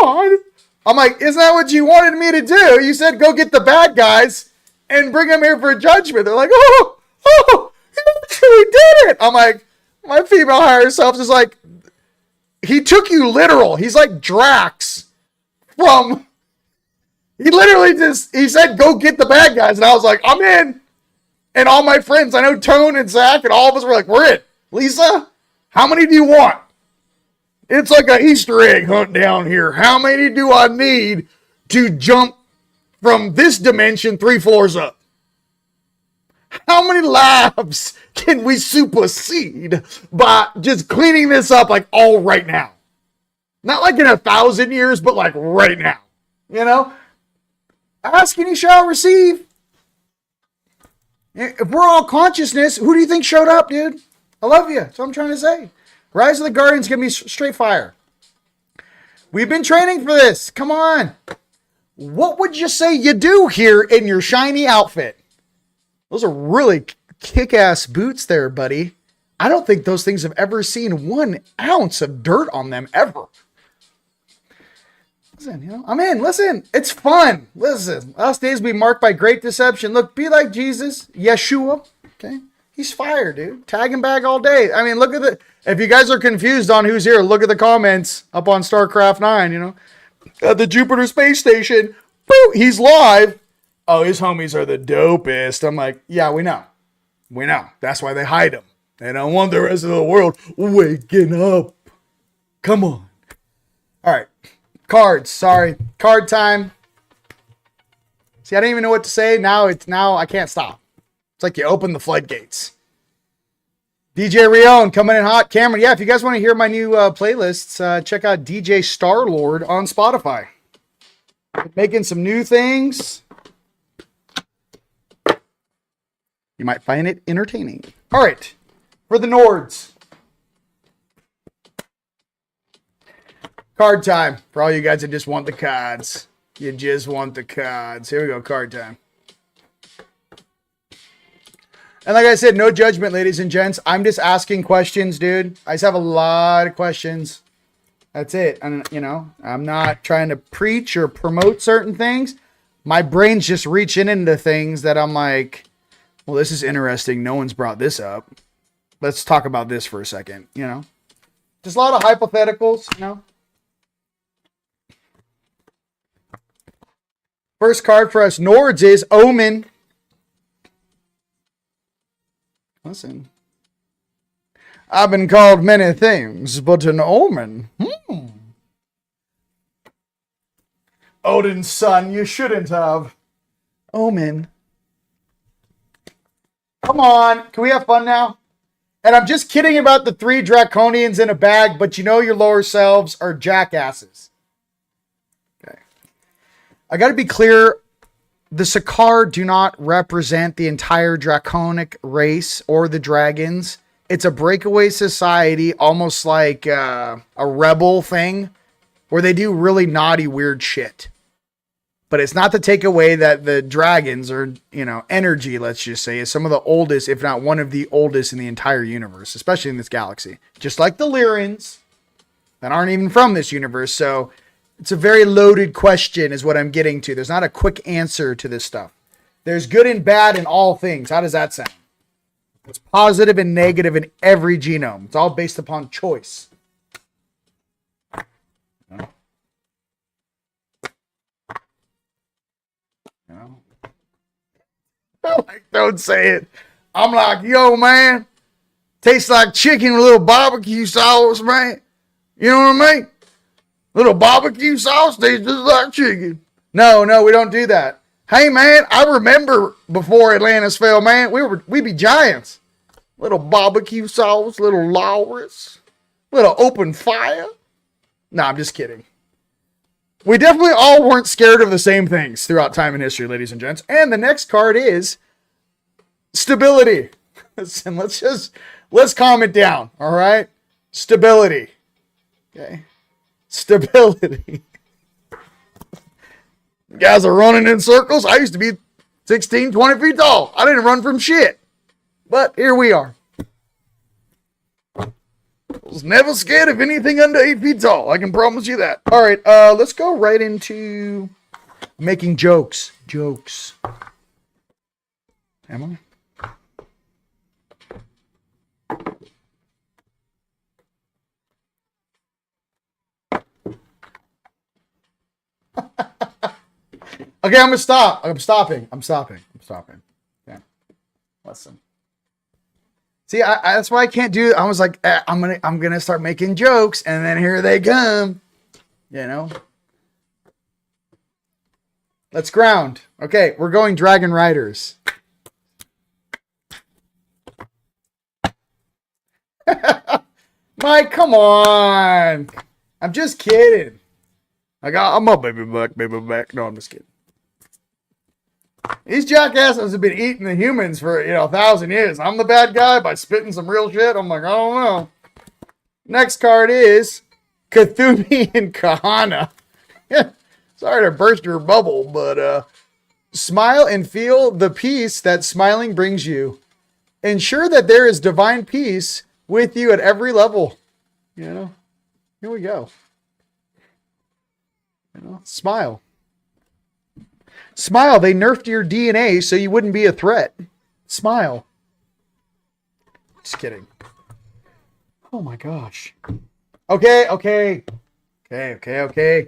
God. I'm like, isn't that what you wanted me to do? You said go get the bad guys and bring them here for a judgment. They're like, oh, you actually did it. I'm like, my female higher self is like, he took you literal. He's like Drax from, he literally he said, go get the bad guys. And I was like, I'm in. And all my friends, I know Tone and Zach and all of us were like, we're in. Lisa, how many do you want? It's like an Easter egg hunt down here. How many do I need to jump from this dimension 3 floors up? How many lives can we supersede by just cleaning this up like all right now? Not like in 1,000 years, but like right now. You know? Ask and you shall receive. If we're all consciousness, who do you think showed up, dude? I love you. That's what I'm trying to say. Rise of the Guardians, give me straight fire. We've been training for this. Come on. What would you say you do here in your shiny outfit? Those are really kick-ass boots there, buddy. I don't think those things have ever seen 1 ounce of dirt on them ever. Listen, you know, I'm in. Listen, it's fun. Listen, last days be marked by great deception. Look, be like Jesus, Yeshua. Okay, he's fire, dude. Tag and bag all day. I mean, look at the. If you guys are confused on who's here, look at the comments up on StarCraft 9. You know, at the Jupiter Space Station. Boo, he's live. Oh, his homies are the dopest. I'm like, yeah, we know. We know. That's why they hide him. They don't want the rest of the world waking up. Come on. All right. Cards. Sorry. Card time. See, I didn't even know what to say. Now I can't stop. It's like you open the floodgates. DJ Rion coming in hot. Cameron, yeah, if you guys want to hear my new playlists, check out DJ Starlord on Spotify. Making some new things. You might find it entertaining. All right. For the Nords. Card time. For all you guys that just want the cards. You just want the cards. Here we go. Card time. And like I said, no judgment, ladies and gents. I'm just asking questions, dude. I just have a lot of questions. That's it. And, you know, I'm not trying to preach or promote certain things. My brain's just reaching into things that I'm like, well, this is interesting. No one's brought this up. Let's talk about this for a second, you know. Just a lot of hypotheticals, you know. First card for us Nords is Omen. Listen. I've been called many things, but an omen. Odin's son, you shouldn't have. Omen. Come on. Can we have fun now? And I'm just kidding about the 3 draconians in a bag, but you know your lower selves are jackasses. Okay. I got to be clear. The Sakaar do not represent the entire draconic race or the dragons. It's a breakaway society, almost like a rebel thing, where they do really naughty, weird shit. But it's not to take away that the dragons are, energy, let's just say, is some of the oldest, if not one of the oldest in the entire universe, especially in this galaxy. Just like the Lyrians that aren't even from this universe. So it's a very loaded question is what I'm getting to. There's not a quick answer to this stuff. There's good and bad in all things. How does that sound? It's positive and negative in every genome. It's all based upon choice. Don't say it. I'm like, yo, man, tastes like chicken with a little barbecue sauce, man. You know what I mean? Little barbecue sauce tastes just like chicken. No, we don't do that. Hey, man, I remember before Atlantis fell, man, we be giants. Little barbecue sauce, little Laurus, little open fire. No, I'm just kidding. We definitely all weren't scared of the same things throughout time and history, ladies and gents. And the next card is stability. Listen, let's calm it down, all right? Stability. Okay. Stability. Guys are running in circles. I used to be 16, 20 feet tall. I didn't run from shit. But here we are. I was never scared of anything under 8 feet tall. I can promise you that. All right, let's go right into making jokes. Jokes. Am I? Okay, I'm gonna stop. I'm stopping. Yeah. Listen. See, that's why I can't do it. I was like, I'm gonna start making jokes, and then here they come. Let's ground. Okay, we're going Dragon Riders. Mike, come on. I'm just kidding. I'm a baby back. No, I'm just kidding. These jackasses have been eating the humans for, 1,000 years. I'm the bad guy by spitting some real shit. I'm like, I don't know. Next card is Cthulhu and Kahana. Sorry to burst your bubble, but smile and feel the peace that smiling brings you. Ensure that there is divine peace with you at every level. Here we go. Smile. Smile. They nerfed your DNA so you wouldn't be a threat. Smile. Just kidding. Oh my gosh. Okay.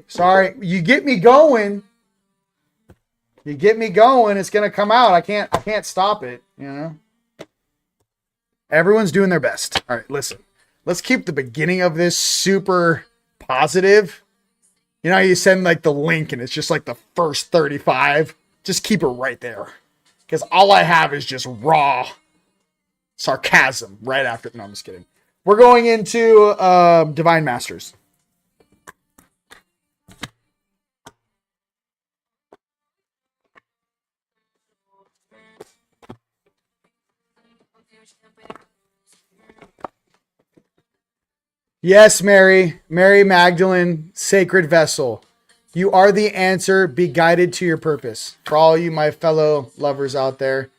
Sorry. You get me going. It's going to come out. I can't stop it, Everyone's doing their best. All right, listen. Let's keep the beginning of this super positive. You send like the link and it's just like the first 35. Just keep it right there. Because all I have is just raw sarcasm right after. No, I'm just kidding. We're going into Divine Masters. Yes, Mary Magdalene, sacred vessel. You are the answer. Be guided to your purpose. For all you, my fellow lovers out there,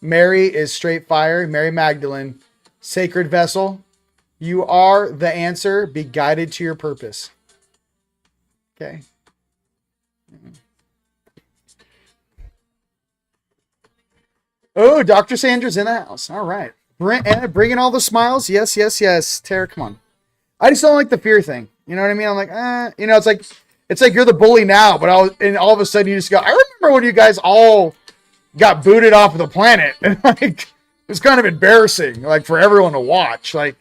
Mary is straight fire. Mary Magdalene, sacred vessel. You are the answer. Be guided to your purpose. Okay. Oh, Dr. Sandra's in the house. All right. Bringing all the smiles. Yes. Tara, come on. I just don't like the fear thing. You know what I mean? I'm like, it's like you're the bully now, but all of a sudden you just go, I remember when you guys all got booted off of the planet. And like, it's kind of embarrassing, like for everyone to watch. Like,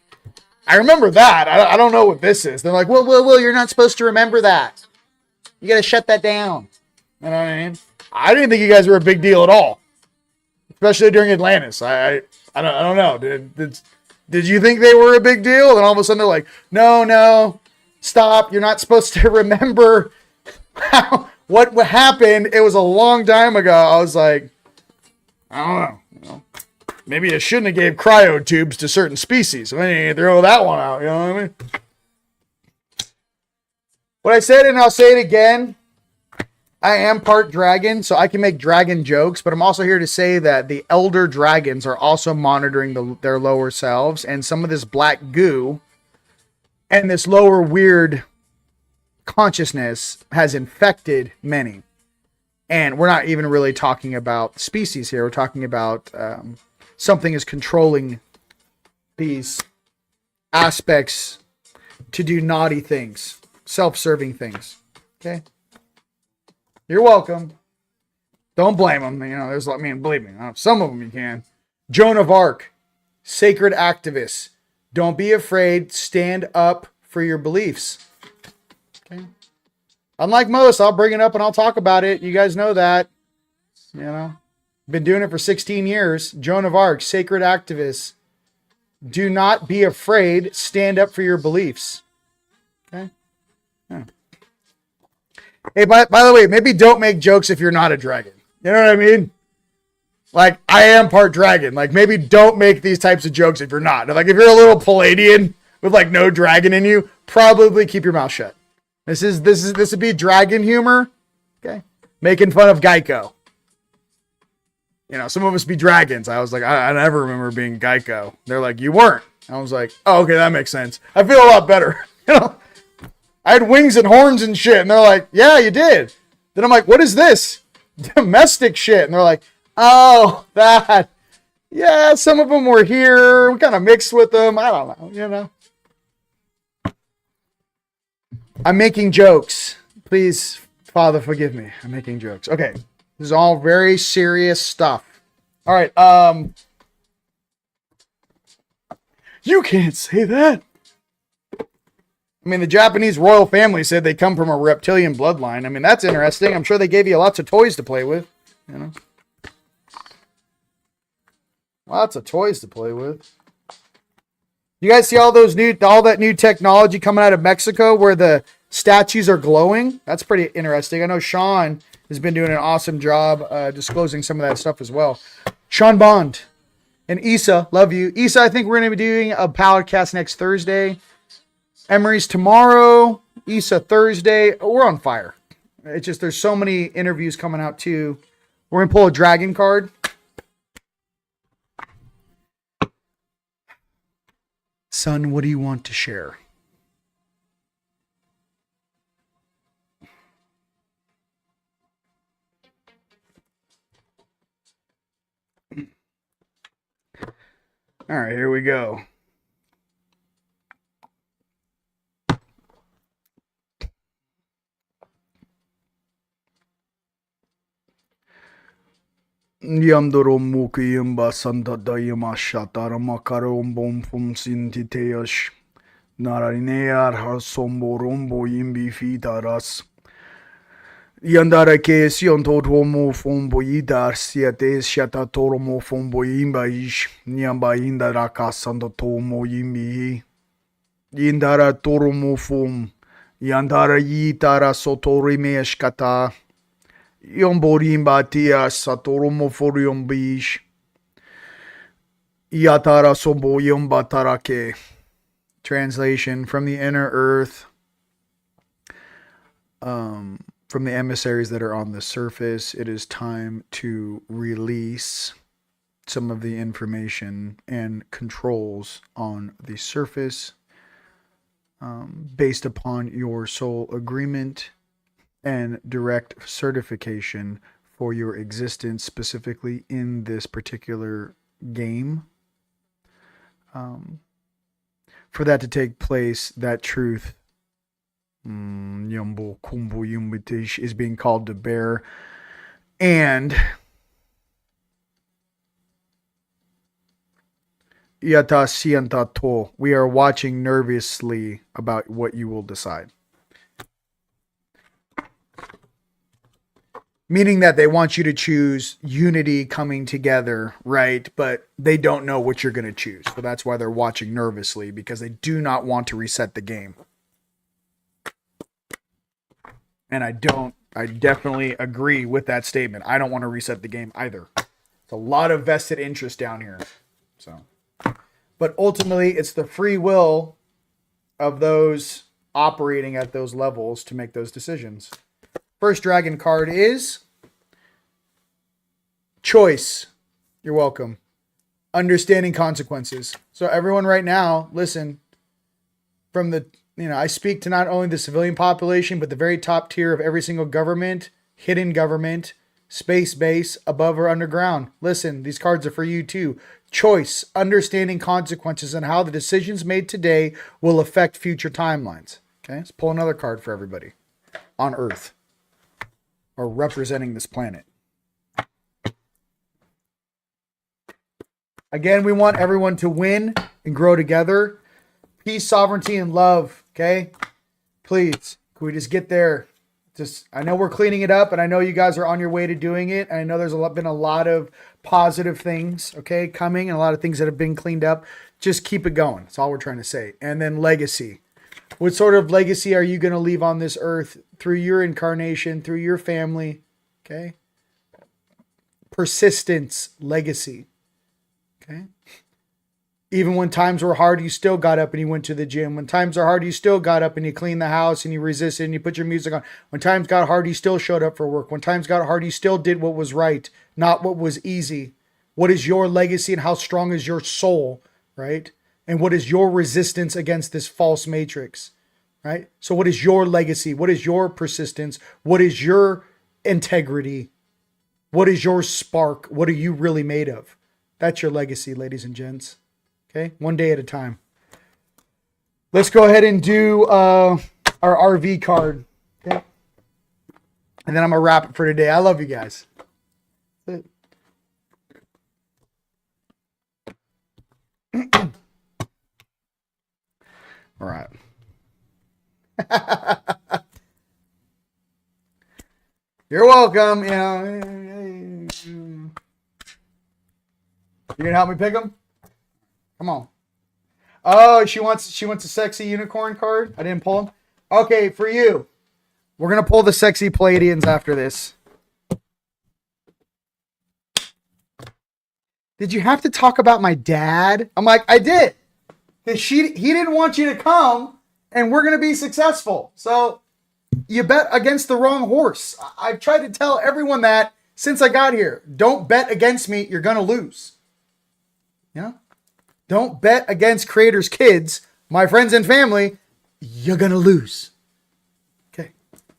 I remember that. I don't know what this is. They're like, well, you're not supposed to remember that. You got to shut that down. You know what I mean? I didn't think you guys were a big deal at all, especially during Atlantis. I don't know. Did you think they were a big deal? And all of a sudden they're like, no, stop. You're not supposed to remember what happened. It was a long time ago. I was like, I don't know. Maybe I shouldn't have gave cryotubes to certain species. I mean, throw that one out. You know what I mean? What I said, and I'll say it again. I am part dragon, so I can make dragon jokes, but I'm also here to say that the elder dragons are also monitoring their lower selves, and some of this black goo and this lower weird consciousness has infected many. And we're not even really talking about species here. We're talking about something is controlling these aspects to do naughty things, self-serving things. Okay? You're welcome. Don't blame them. You know, believe me, some of them you can. Joan of Arc, sacred activist. Don't be afraid. Stand up for your beliefs. Okay. Unlike most, I'll bring it up and I'll talk about it. You guys know that. You know, been doing it for 16 years. Joan of Arc, sacred activist. Do not be afraid. Stand up for your beliefs. Okay. Yeah. Hey, by the way, maybe don't make jokes if you're not a dragon. You know what I mean? Like, I am part dragon. Like, maybe don't make these types of jokes if you're not. Like, if you're a little Palladian with like no dragon in you, probably keep your mouth shut. This would be dragon humor. Okay. Making fun of Geico. You know, some of us be dragons. I was like, I never remember being Geico. They're like, you weren't. I was like, oh, okay, that makes sense. I feel a lot better. You know, I had wings and horns and shit. And they're like, yeah, you did. Then I'm like, what is this? Domestic shit. And they're like, oh, that. Yeah, some of them were here. We kind of mixed with them. I don't know, you know. I'm making jokes. Please, Father, forgive me. I'm making jokes. Okay. This is all very serious stuff. All right. You can't say that. I mean, the Japanese royal family said they come from a reptilian bloodline. I mean, that's interesting. I'm sure they gave you lots of toys to play with. You know, lots of toys to play with. You guys see all that new technology coming out of Mexico where the statues are glowing? That's pretty interesting. I know Sean has been doing an awesome job disclosing some of that stuff as well. Sean Bond and Issa, love you. Issa, I think we're going to be doing a podcast next Thursday. Emery's tomorrow. Issa Thursday. We're on fire. It's just there's so many interviews coming out too. We're going to pull a dragon card. Son, what do you want to share? All right, here we go. Yandoro Mukiyumba Santa Dayama Shatara Makarom Bompum Sintiteash Naranear Harsombo Rombo Yimbi Fitaras Yandara Kes Yontotomo Fombo Yidar Siates Shata Toromo Fombo Yimbaish Nyamba Indara Kasando Tomo Yimbi Yindara Toromo Fom Yandara Yitara Sotorimesh Kata Yomborimba tia Satoromo Foriumbish Yatara Sobo Yombatarake. Translation: from the inner earth, from the emissaries that are on the surface, it is time to release some of the information and controls on the surface based upon your soul agreement and direct certification for your existence, specifically in this particular game. For that to take place, that truth is being called to bear. And we are watching nervously about what you will decide. Meaning that they want you to choose unity coming together, right? But they don't know what you're going to choose. So that's why they're watching nervously, because they do not want to reset the game. And I definitely agree with that statement. I don't want to reset the game either. It's a lot of vested interest down here. So, but ultimately it's the free will of those operating at those levels to make those decisions. First dragon card is choice. You're welcome. Understanding consequences. So everyone right now, listen, from the, I speak to not only the civilian population, but the very top tier of every single government, hidden government, space base, above or underground. Listen, these cards are for you too. Choice, understanding consequences, and how the decisions made today will affect future timelines. Okay, let's pull another card for everybody on Earth, or representing this planet. Again, we want everyone to win and grow together. Peace, sovereignty, and love. Okay, please, can we just get there? I know we're cleaning it up, and I know you guys are on your way to doing it. And I know there's been a lot of positive things, okay, coming, and a lot of things that have been cleaned up. Just keep it going. That's all we're trying to say. And then legacy. What sort of legacy are you going to leave on this earth through your incarnation, through your family? Okay. Persistence, legacy. Okay. Even when times were hard, you still got up and you went to the gym. When times are hard, you still got up and you cleaned the house and you resisted and you put your music on. When times got hard, you still showed up for work. When times got hard, you still did what was right, not what was easy. What is your legacy and how strong is your soul, right? And what is your resistance against this false matrix, right? So what is your legacy? What is your persistence? What is your integrity? What is your spark? What are you really made of? That's your legacy, ladies and gents. Okay, one day at a time. Let's go ahead and do our RV card. Okay, and then I'm gonna wrap it for today. I love you guys. All right. You're welcome. You gonna help me pick them? Come on. Oh, she wants a sexy unicorn card. I didn't pull them. Okay, for you. We're gonna pull the sexy Palladians after this. Did you have to talk about my dad? I'm like, I did. Because he didn't want you to come, and we're gonna be successful. So you bet against the wrong horse. I've tried to tell everyone that since I got here. Don't bet against me. You're gonna lose. Yeah. Don't bet against creators' kids, my friends and family. You're going to lose. Okay.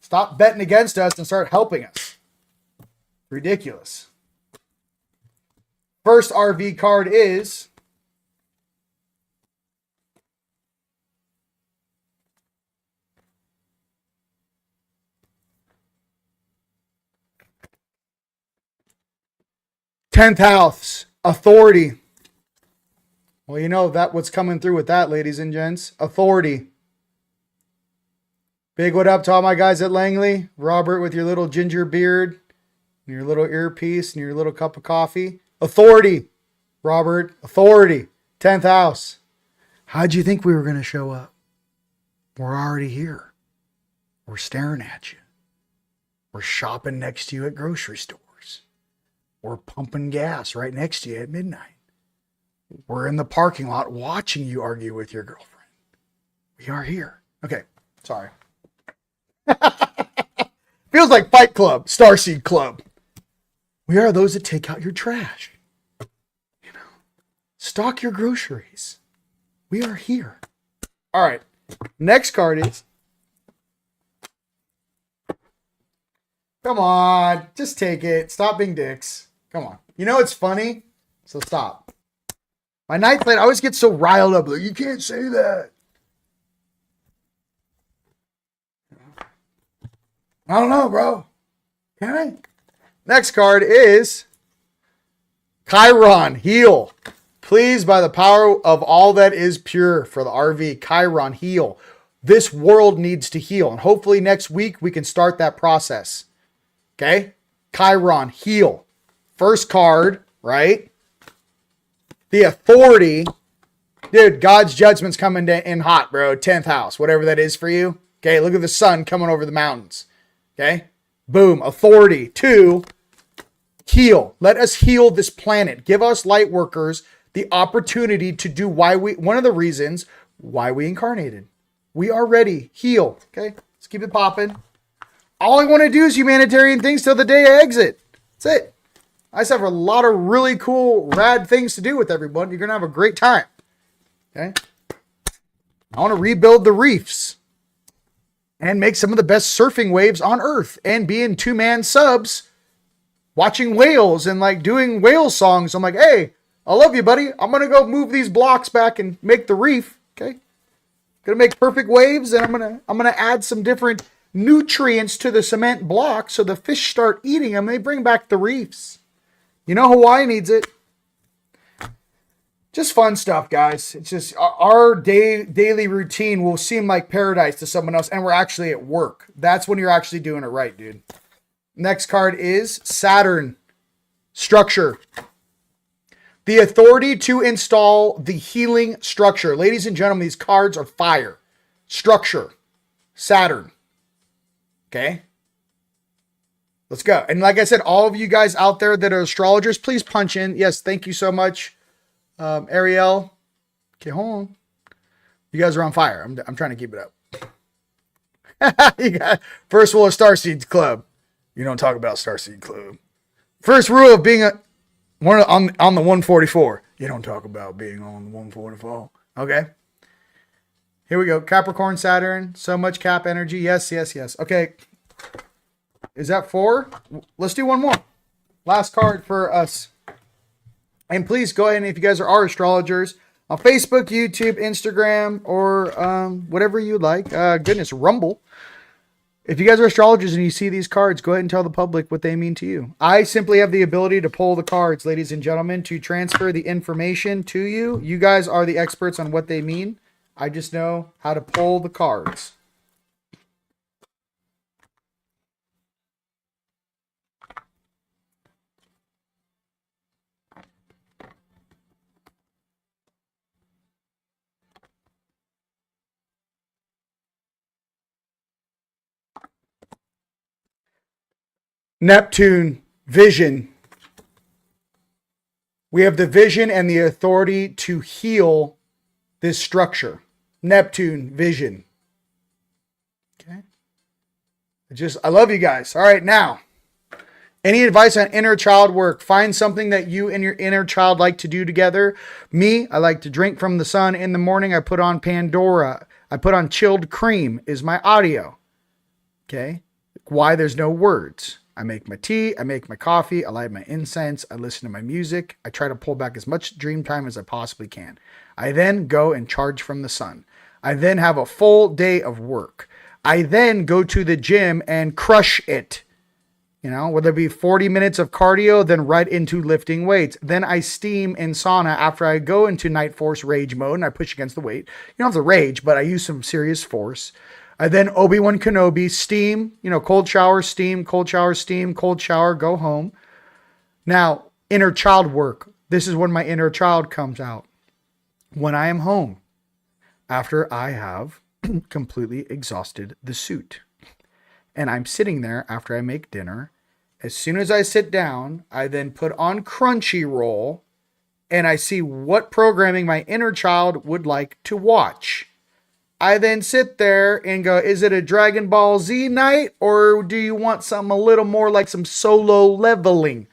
Stop betting against us and start helping us. Ridiculous. First RV card is Tenth House, Authority. Well, you know that what's coming through with that, ladies and gents. Authority. Big what up to all my guys at Langley. Robert with your little ginger beard, and your little earpiece, and your little cup of coffee. Authority. Robert, authority. 10th house. How'd you think we were going to show up? We're already here. We're staring at you. We're shopping next to you at grocery stores. We're pumping gas right next to you at midnight. We're in the parking lot watching you argue with your girlfriend. We are here. Okay, sorry. Feels like Fight Club, Starseed Club. We are those that take out your trash. Stock your groceries. We are here. All right, next card is... Come on, just take it. Stop being dicks. Come on. You know it's funny, so stop. My Night's Light, I always get so riled up. Like, you can't say that. I don't know, bro. Can I? Next card is Chiron, Heal. Please, by the power of all that is pure for the RV, Chiron, heal. This world needs to heal. And hopefully next week we can start that process. Okay? Chiron, heal. First card, right? The Authority. Dude, God's judgment's coming in hot, bro. 10th house, whatever that is for you. Okay, look at the sun coming over the mountains. Okay? Boom. Authority. 2, heal. Let us heal this planet. Give us light workers the opportunity to do one of the reasons why we incarnated. We are ready. Heal. Okay? Let's keep it popping. all I want to do is humanitarian things till the day I exit. That's it. I just have a lot of really cool, rad things to do with everyone. You're going to have a great time. Okay? I want to rebuild the reefs and make some of the best surfing waves on Earth and be in 2-man subs watching whales and like doing whale songs. I'm like, hey, I love you, buddy. I'm going to go move these blocks back and make the reef. Okay? Going to make perfect waves, and I'm going to add some different nutrients to the cement block so the fish start eating them and they bring back the reefs. You know Hawaii needs it. Just fun stuff, guys. It's just our daily routine will seem like paradise to someone else, and we're actually at work. That's when you're actually doing it right, dude. Next card is Saturn. Structure. The authority to install the healing structure. Ladies and gentlemen, these cards are fire. Structure. Saturn. Okay? Let's go. And like I said, all of you guys out there that are astrologers, please punch in. Yes, thank you so much. Ariel. Okay, hold on. You guys are on fire. I'm trying to keep it up. You got first rule of Starseed Club. You don't talk about Starseed Club. First rule of being on the 144. You don't talk about being on the 144. Okay. Here we go. Capricorn, Saturn. So much cap energy. Yes, yes, yes. Okay. Is that 4? Let's do one more. Last card for us. And please go ahead and if you guys are astrologers on Facebook, YouTube, Instagram, or whatever you like. Goodness, Rumble. If you guys are astrologers and you see these cards, go ahead and tell the public what they mean to you. I simply have the ability to pull the cards, ladies and gentlemen, to transfer the information to you. You guys are the experts on what they mean. I just know how to pull the cards. Neptune, vision. We have the vision and the authority to heal this structure. Neptune, vision. Okay. I love you guys. All right, now, any advice on inner child work? Find something that you and your inner child like to do together. Me, I like to drink from the sun in the morning. I put on Pandora. I put on Chilled Cream is my audio. Okay. Why? There's no words. I make my tea, I make my coffee, I light my incense, I listen to my music, I try to pull back as much dream time as I possibly can. I then go and charge from the sun. I then have a full day of work. I then go to the gym and crush it. You know, whether it be 40 minutes of cardio, then right into lifting weights. Then I steam in sauna after I go into Night Force rage mode and I push against the weight. You don't have to rage, but I use some serious force. I then Obi-Wan Kenobi, steam, cold shower, steam, cold shower, steam, cold shower, go home. Now, inner child work. This is when my inner child comes out. When I am home, after I have completely exhausted the suit. And I'm sitting there after I make dinner. As soon as I sit down, I then put on Crunchyroll and I see what programming my inner child would like to watch. I then sit there and go, is it a Dragon Ball Z night or do you want something a little more like some Solo Leveling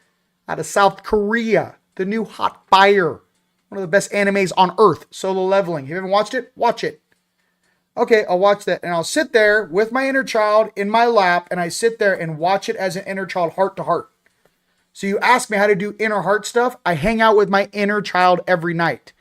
out of South Korea? The new hot fire. One of the best animes on earth, Solo Leveling. You haven't watched it? Watch it. Okay, I'll watch that. And I'll sit there with my inner child in my lap and I sit there and watch it as an inner child heart to heart. So you ask me how to do inner heart stuff. I hang out with my inner child every night.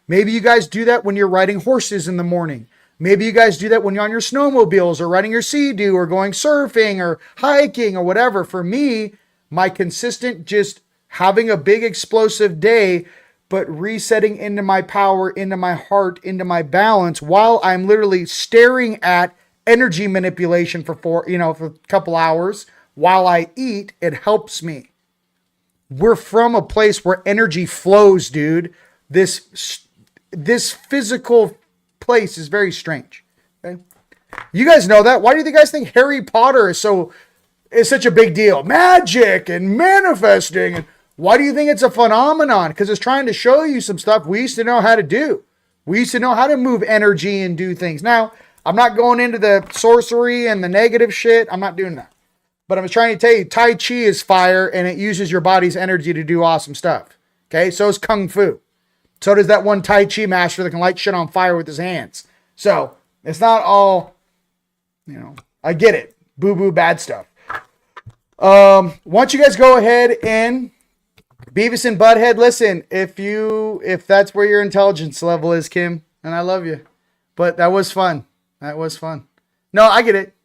Maybe you guys do that when you're riding horses in the morning. Maybe you guys do that when you're on your snowmobiles or riding your Sea-Doo or going surfing or hiking or whatever. For me, my consistent just having a big explosive day, but resetting into my power, into my heart, into my balance while I'm literally staring at energy manipulation for a couple hours while I eat, it helps me. We're from a place where energy flows, dude. This physical place is very strange. Okay? You guys know that. Why do you guys think Harry Potter is such a big deal? Magic and manifesting. And why do you think it's a phenomenon? Because it's trying to show you some stuff we used to know how to do. We used to know how to move energy and do things. Now, I'm not going into the sorcery and the negative shit. I'm not doing that. But I'm trying to tell you, Tai Chi is fire and it uses your body's energy to do awesome stuff. Okay, so is Kung Fu. So does that one Tai Chi master that can light shit on fire with his hands. So it's not all, I get it. Boo-boo bad stuff. Why don't you guys go ahead and Beavis and Butthead, listen, if that's where your intelligence level is, Kim, and I love you, but that was fun. That was fun. No, I get it.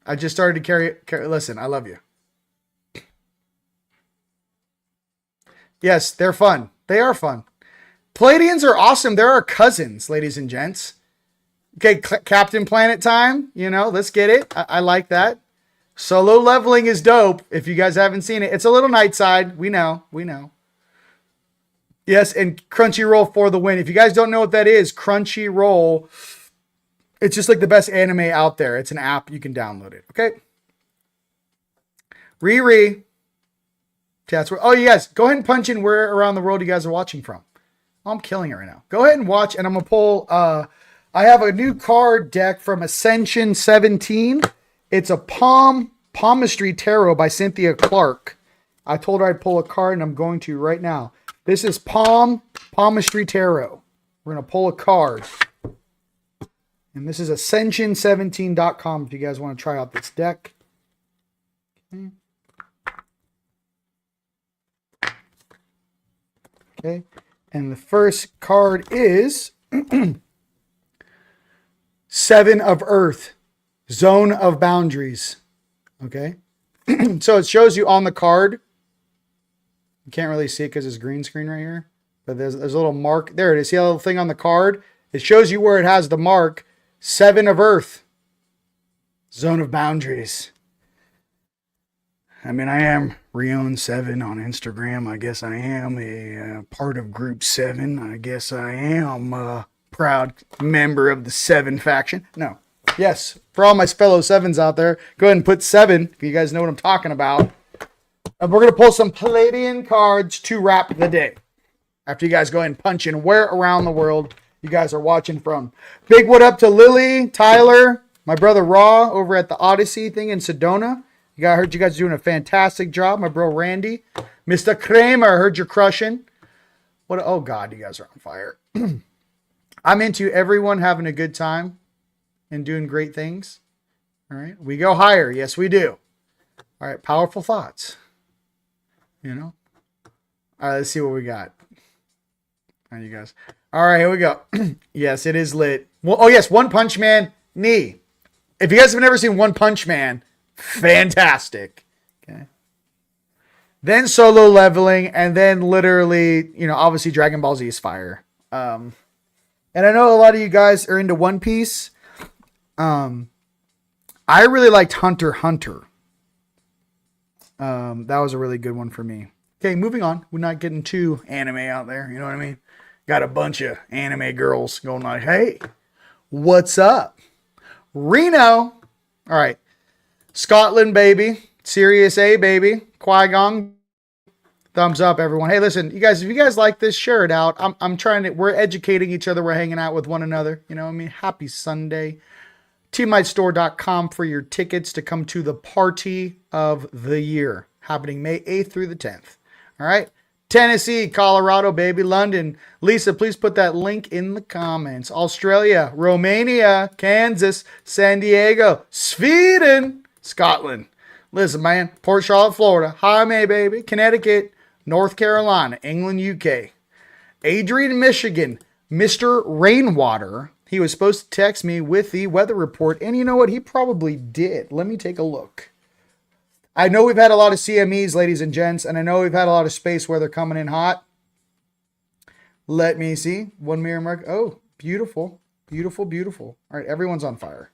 I just started to carry. Listen, I love you. Yes, they're fun. They are fun. Palladians are awesome. They're our cousins, ladies and gents. Okay, Captain Planet time. Let's get it. I like that. Solo leveling is dope. If you guys haven't seen it, it's a little Nightside. We know. Yes, and Crunchyroll for the win. If you guys don't know what that is, Crunchyroll, it's just like the best anime out there. It's an app. You can download it. Okay. Riri. That's where. Oh, you guys, go ahead and punch in where around the world you guys are watching from. Oh, I'm killing it right now. Go ahead and watch, and I'm gonna pull. I have a new card deck from Ascension 17. It's a Palmistry Tarot by Cynthia Clark. I told her I'd pull a card, and I'm going to right now. This is Palmistry Tarot. We're going to pull a card. And this is ascension17.com if you guys want to try out this deck. Okay. And the first card is Seven of Earth. Zone of Boundaries. Okay. So it shows you on the card. You can't really see it because it's green screen right here. But there's a little mark. There it is. See a little thing on the card? It shows you where it has the mark. Seven of Earth. Zone of Boundaries. I mean, I am Rion7 on Instagram. I guess I am a part of Group 7. I guess I am a proud member of the 7 faction. No. Yes, for all my fellow 7s out there, go ahead and put 7 if you guys know what I'm talking about. And we're going to pull some Palladian cards to wrap the day. After you guys go ahead and punch in where around the world you guys are watching from. Big what up to Lily, Tyler, my brother Raw over at the Odyssey thing in Sedona. I heard you guys doing a fantastic job. My bro Randy. Mr. Kramer, I heard you're crushing. Oh God, you guys are on fire. I'm into everyone having a good time and doing great things. All right. We go higher. Yes, we do. All right. Powerful thoughts. All right. Let's see what we got. All right, you guys. All right. Here we go. Yes, it is lit. Well, oh, yes. One Punch Man knee. If you guys have never seen One Punch Man, fantastic. Okay. Then solo leveling. And then literally, obviously Dragon Ball Z is fire. And I know a lot of you guys are into One Piece. I really liked Hunter x Hunter. That was a really good one for me. Okay, moving on. We're not getting too anime out there. You know what I mean? Got a bunch of anime girls going like, hey, what's up? Reno. All right. Scotland, baby. Serious A, baby. Qui-Gon. Thumbs up, everyone. Hey, listen, you guys, if you guys like this, share it out. We're educating each other. We're hanging out with one another. You know what I mean? Happy Sunday. TeamLightStore.com for your tickets to come to the party of the year, happening May 8th through the 10th. All right. Tennessee, Colorado, baby, London. Lisa, please put that link in the comments. Australia, Romania, Kansas, San Diego, Sweden, Scotland. Listen, man, Port Charlotte, Florida, High May, baby, Connecticut, North Carolina, England, UK. Adrian, Michigan, Mr. Rainwater. He was supposed to text me with the weather report, and you know what? He probably did. Let me take a look. I know we've had a lot of CMEs, ladies and gents, and I know we've had a lot of space weather coming in hot. Let me see. One mirror mark. Oh, beautiful. Beautiful, beautiful. All right, everyone's on fire.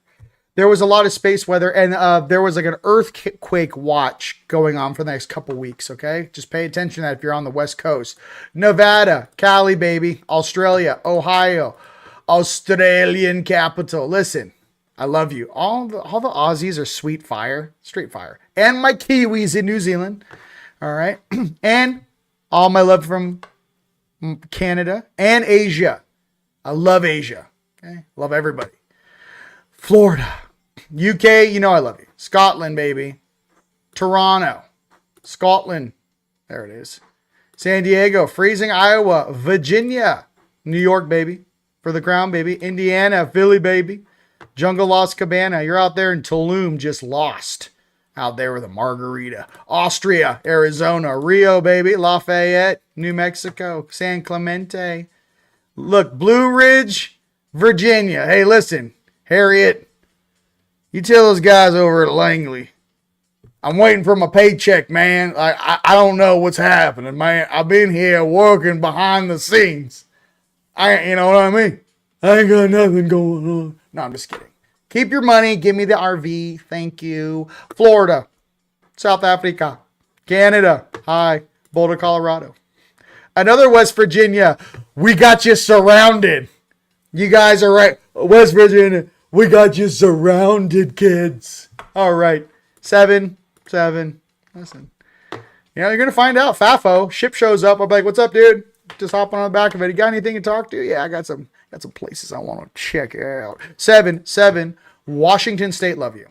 There was a lot of space weather, and there was like an earthquake watch going on for the next couple weeks, okay? Just pay attention to that if you're on the West Coast. Nevada, Cali, baby. Australia, Ohio. Australian capital. Listen, I love you. All the Aussies are sweet fire, straight fire. And my Kiwis in New Zealand. All right. And all my love from Canada and Asia. I love Asia. Okay. Love everybody. Florida. UK, I love you. Scotland, baby. Toronto, Scotland. There it is. San Diego, freezing Iowa, Virginia, New York, baby, for the crown, baby. Indiana, Philly, baby. Jungle Lost Cabana. You're out there in Tulum, just lost. Out there with a margarita. Austria, Arizona, Rio, baby. Lafayette, New Mexico, San Clemente. Look, Blue Ridge, Virginia. Hey, listen, Harriet, you tell those guys over at Langley, I'm waiting for my paycheck, man. I don't know what's happening, man. I've been here working behind the scenes. You know what I mean? I ain't got nothing going on. No, I'm just kidding. Keep your money. Give me the RV. Thank you. Florida, South Africa, Canada. Hi. Boulder, Colorado. Another West Virginia. We got you surrounded. You guys are right. West Virginia. We got you surrounded, kids. All right. 7. Listen. You know, you're going to find out. FAFO. Ship shows up. I'll be like, what's up, dude? Just hopping on the back of it. You got anything to talk to? Yeah, I got some places I want to check out. 7. Washington State, love you.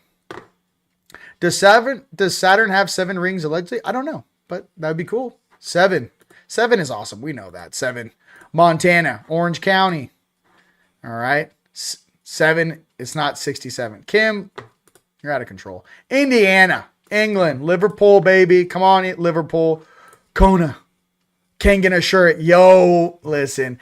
Does Saturn have 7 rings allegedly? I don't know, but that would be cool. 7 is awesome. We know that. 7. Montana, Orange County. All right. 7. It's not 67. Kim, you're out of control. Indiana, England, Liverpool, baby. Come on, Liverpool. Kona. Can't get a shirt. Yo, listen.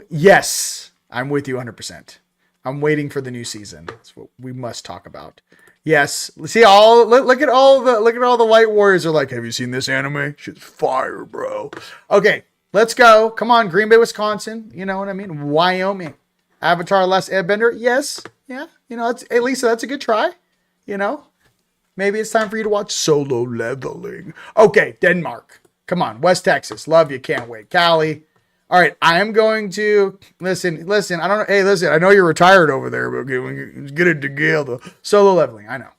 Yes, I'm with you 100%. I'm waiting for the new season. That's what we must talk about. Yes. See, look at all the Light Warriors are like, have you seen this anime? Shit's fire, bro. Okay, let's go. Come on, Green Bay, Wisconsin. You know what I mean? Wyoming. Avatar Last Airbender. Yes. Yeah. You know, at least that's a good try. You know, maybe it's time for you to watch Solo Leveling. Okay, Denmark. Come on, West Texas. Love you. Can't wait. Cali. All right, I am going to listen. I don't know. Hey, listen. I know you're retired over there, but get it together. Solo Leveling. I know.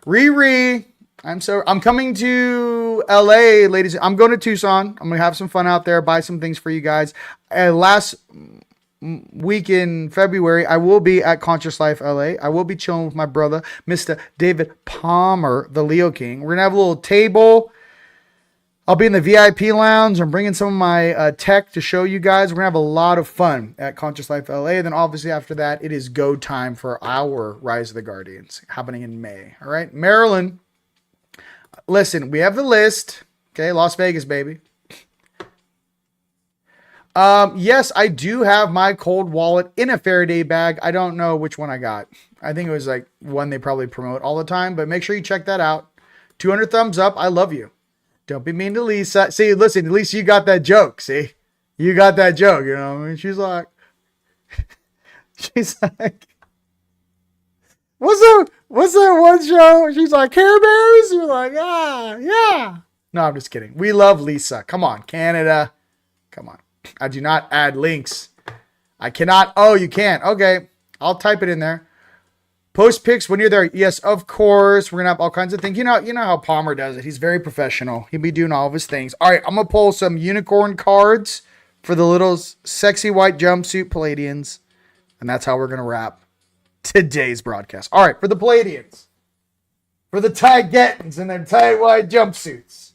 Riri. I'm coming to LA, ladies. I'm going to Tucson. I'm gonna have some fun out there. Buy some things for you guys. Last week in February, I will be at Conscious Life LA. I will be chilling with my brother, Mr. David Palmer, the Leo King. We're gonna have a little table. I'll be in the VIP lounge. I'm bringing some of my tech to show you guys. We're going to have a lot of fun at Conscious Life LA. Then obviously after that, it is go time for our Rise of the Guardians happening in May. All right. Maryland. Listen, we have the list. Okay. Las Vegas, baby. Yes, I do have my cold wallet in a Faraday bag. I don't know which one I got. I think it was like one they probably promote all the time, but make sure you check that out. 200 thumbs up. I love you. Don't be mean to Lisa. See, listen, at least you got that joke. See, you got that joke. You know, and she's like, what's that one show? She's like, Care Bears. You're like, yeah. No, I'm just kidding. We love Lisa. Come on, Canada. Come on. I do not add links. I cannot. Oh, you can't. Okay, I'll type it in there. Post pics when you're there. Yes, of course. We're going to have all kinds of things. You know how Palmer does it. He's very professional. He'll be doing all of his things. All right, I'm going to pull some unicorn cards for the little sexy white jumpsuit Palladians. And that's how we're going to wrap today's broadcast. All right, for the Palladians. For the Tigettans and their tight white jumpsuits.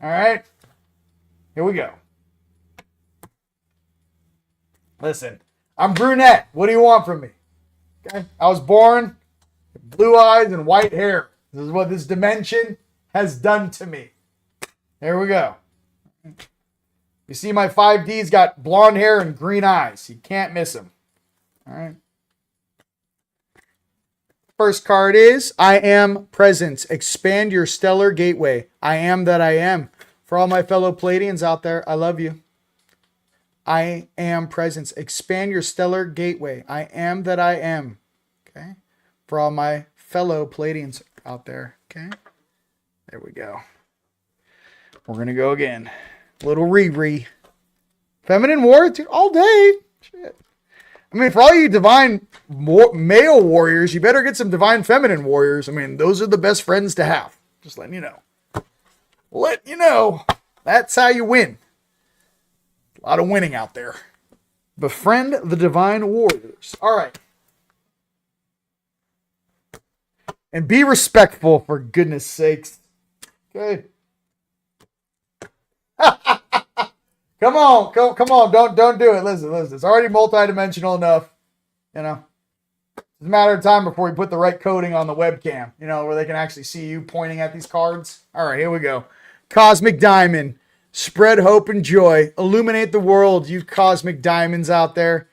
All right, here we go. Listen, I'm brunette. What do you want from me? Okay. I was born with blue eyes and white hair. This is what this dimension has done to me. There we go. You see my 5D's got blonde hair and green eyes. You can't miss them. All right. First card is I am presence. Expand your stellar gateway. I am that I am. For all my fellow Palladians out there, I love you. I am presence. Expand your stellar gateway. I am that I am. Okay. For all my fellow Palladians out there. Okay. There we go. We're going to go again. Little Riri. Feminine warrior, dude, all day. Shit. I mean, for all you divine male warriors, you better get some divine feminine warriors. I mean, those are the best friends to have. Just letting you know. Let you know. That's how you win. A lot of winning out there. Befriend the divine warriors. All right. And be respectful, for goodness sakes. Okay. Come on. Don't do it. Listen. It's already multidimensional enough. You know. It's a matter of time before we put the right coding on the webcam. You know, where they can actually see you pointing at these cards. All right, here we go. Cosmic Diamond. Spread hope and joy. Illuminate the world, you cosmic diamonds out there.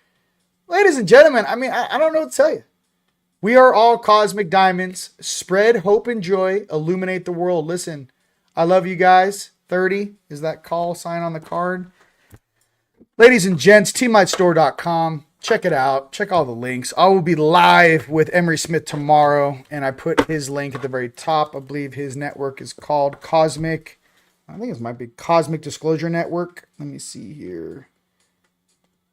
Ladies and gentlemen, I mean, I don't know what to tell you. We are all cosmic diamonds. Spread hope and joy. Illuminate the world. Listen, I love you guys. 30 is that call sign on the card. Ladies and gents, TeamLightStore.com. Check it out. Check all the links. I will be live with Emery Smith tomorrow, and I put his link at the very top. I believe his network is called Cosmic. I think it might be Cosmic Disclosure Network. Let me see here.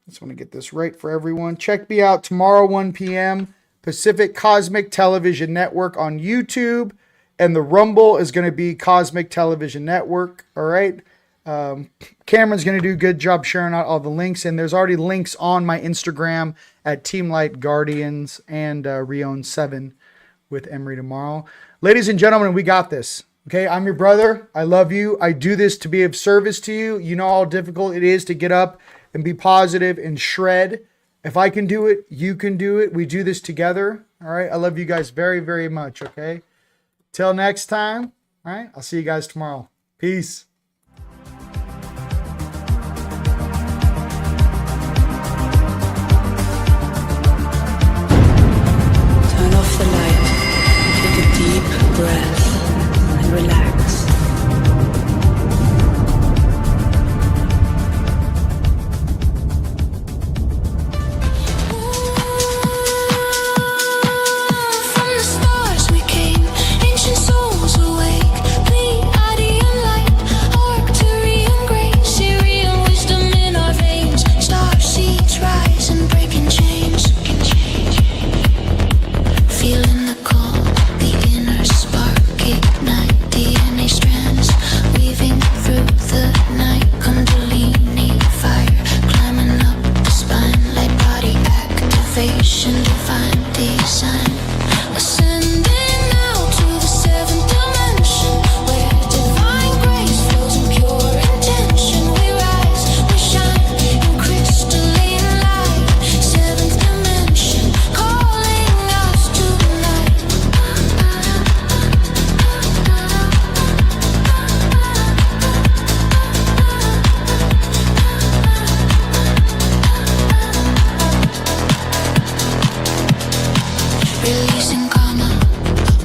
Just want to get this right for everyone. Check me out tomorrow, 1 p.m. Pacific Cosmic Television Network on YouTube. And the Rumble is going to be Cosmic Television Network. All right. Cameron's going to do a good job sharing out all the links. And there's already links on my Instagram at TeamLight Guardians and Rion 7 with Emery tomorrow. Ladies and gentlemen, we got this. Okay, I'm your brother. I love you. I do this to be of service to you. You know how difficult it is to get up and be positive and shred. If I can do it, you can do it. We do this together. All right. I love you guys very, very much. Okay. Till next time. All right. I'll see you guys tomorrow. Peace. Turn off the light. Take a deep breath. Relax. From the stars we came, ancient souls awake. Pleiadian light, Arcturian grace, Syrian wisdom in our veins. Star seeds rise and breaking chains. Feeling the call, the inner spark ignite. DNA strands weaving through the night. Kundalini fire climbing up the spine like body activation, divine design. Ascending now to the seventh dimension, where divine grace flows in pure intention. We rise, we shine in crystalline light. Seventh dimension calling us tonight. Releasing karma,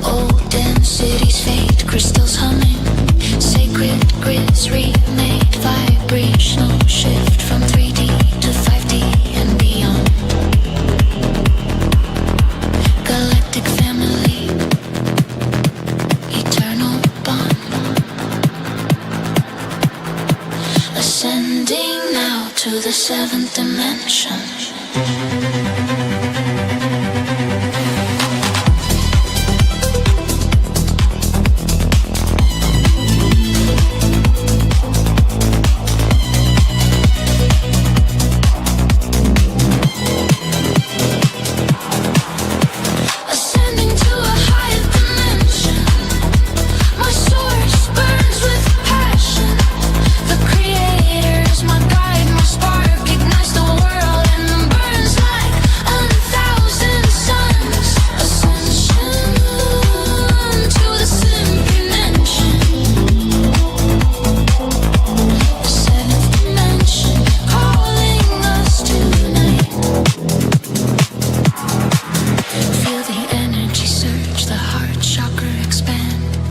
old densities fade, crystals humming, sacred grids remade, vibrational shift from 3D to 5D and beyond. Galactic family, eternal bond. Ascending now to the seventh dimension.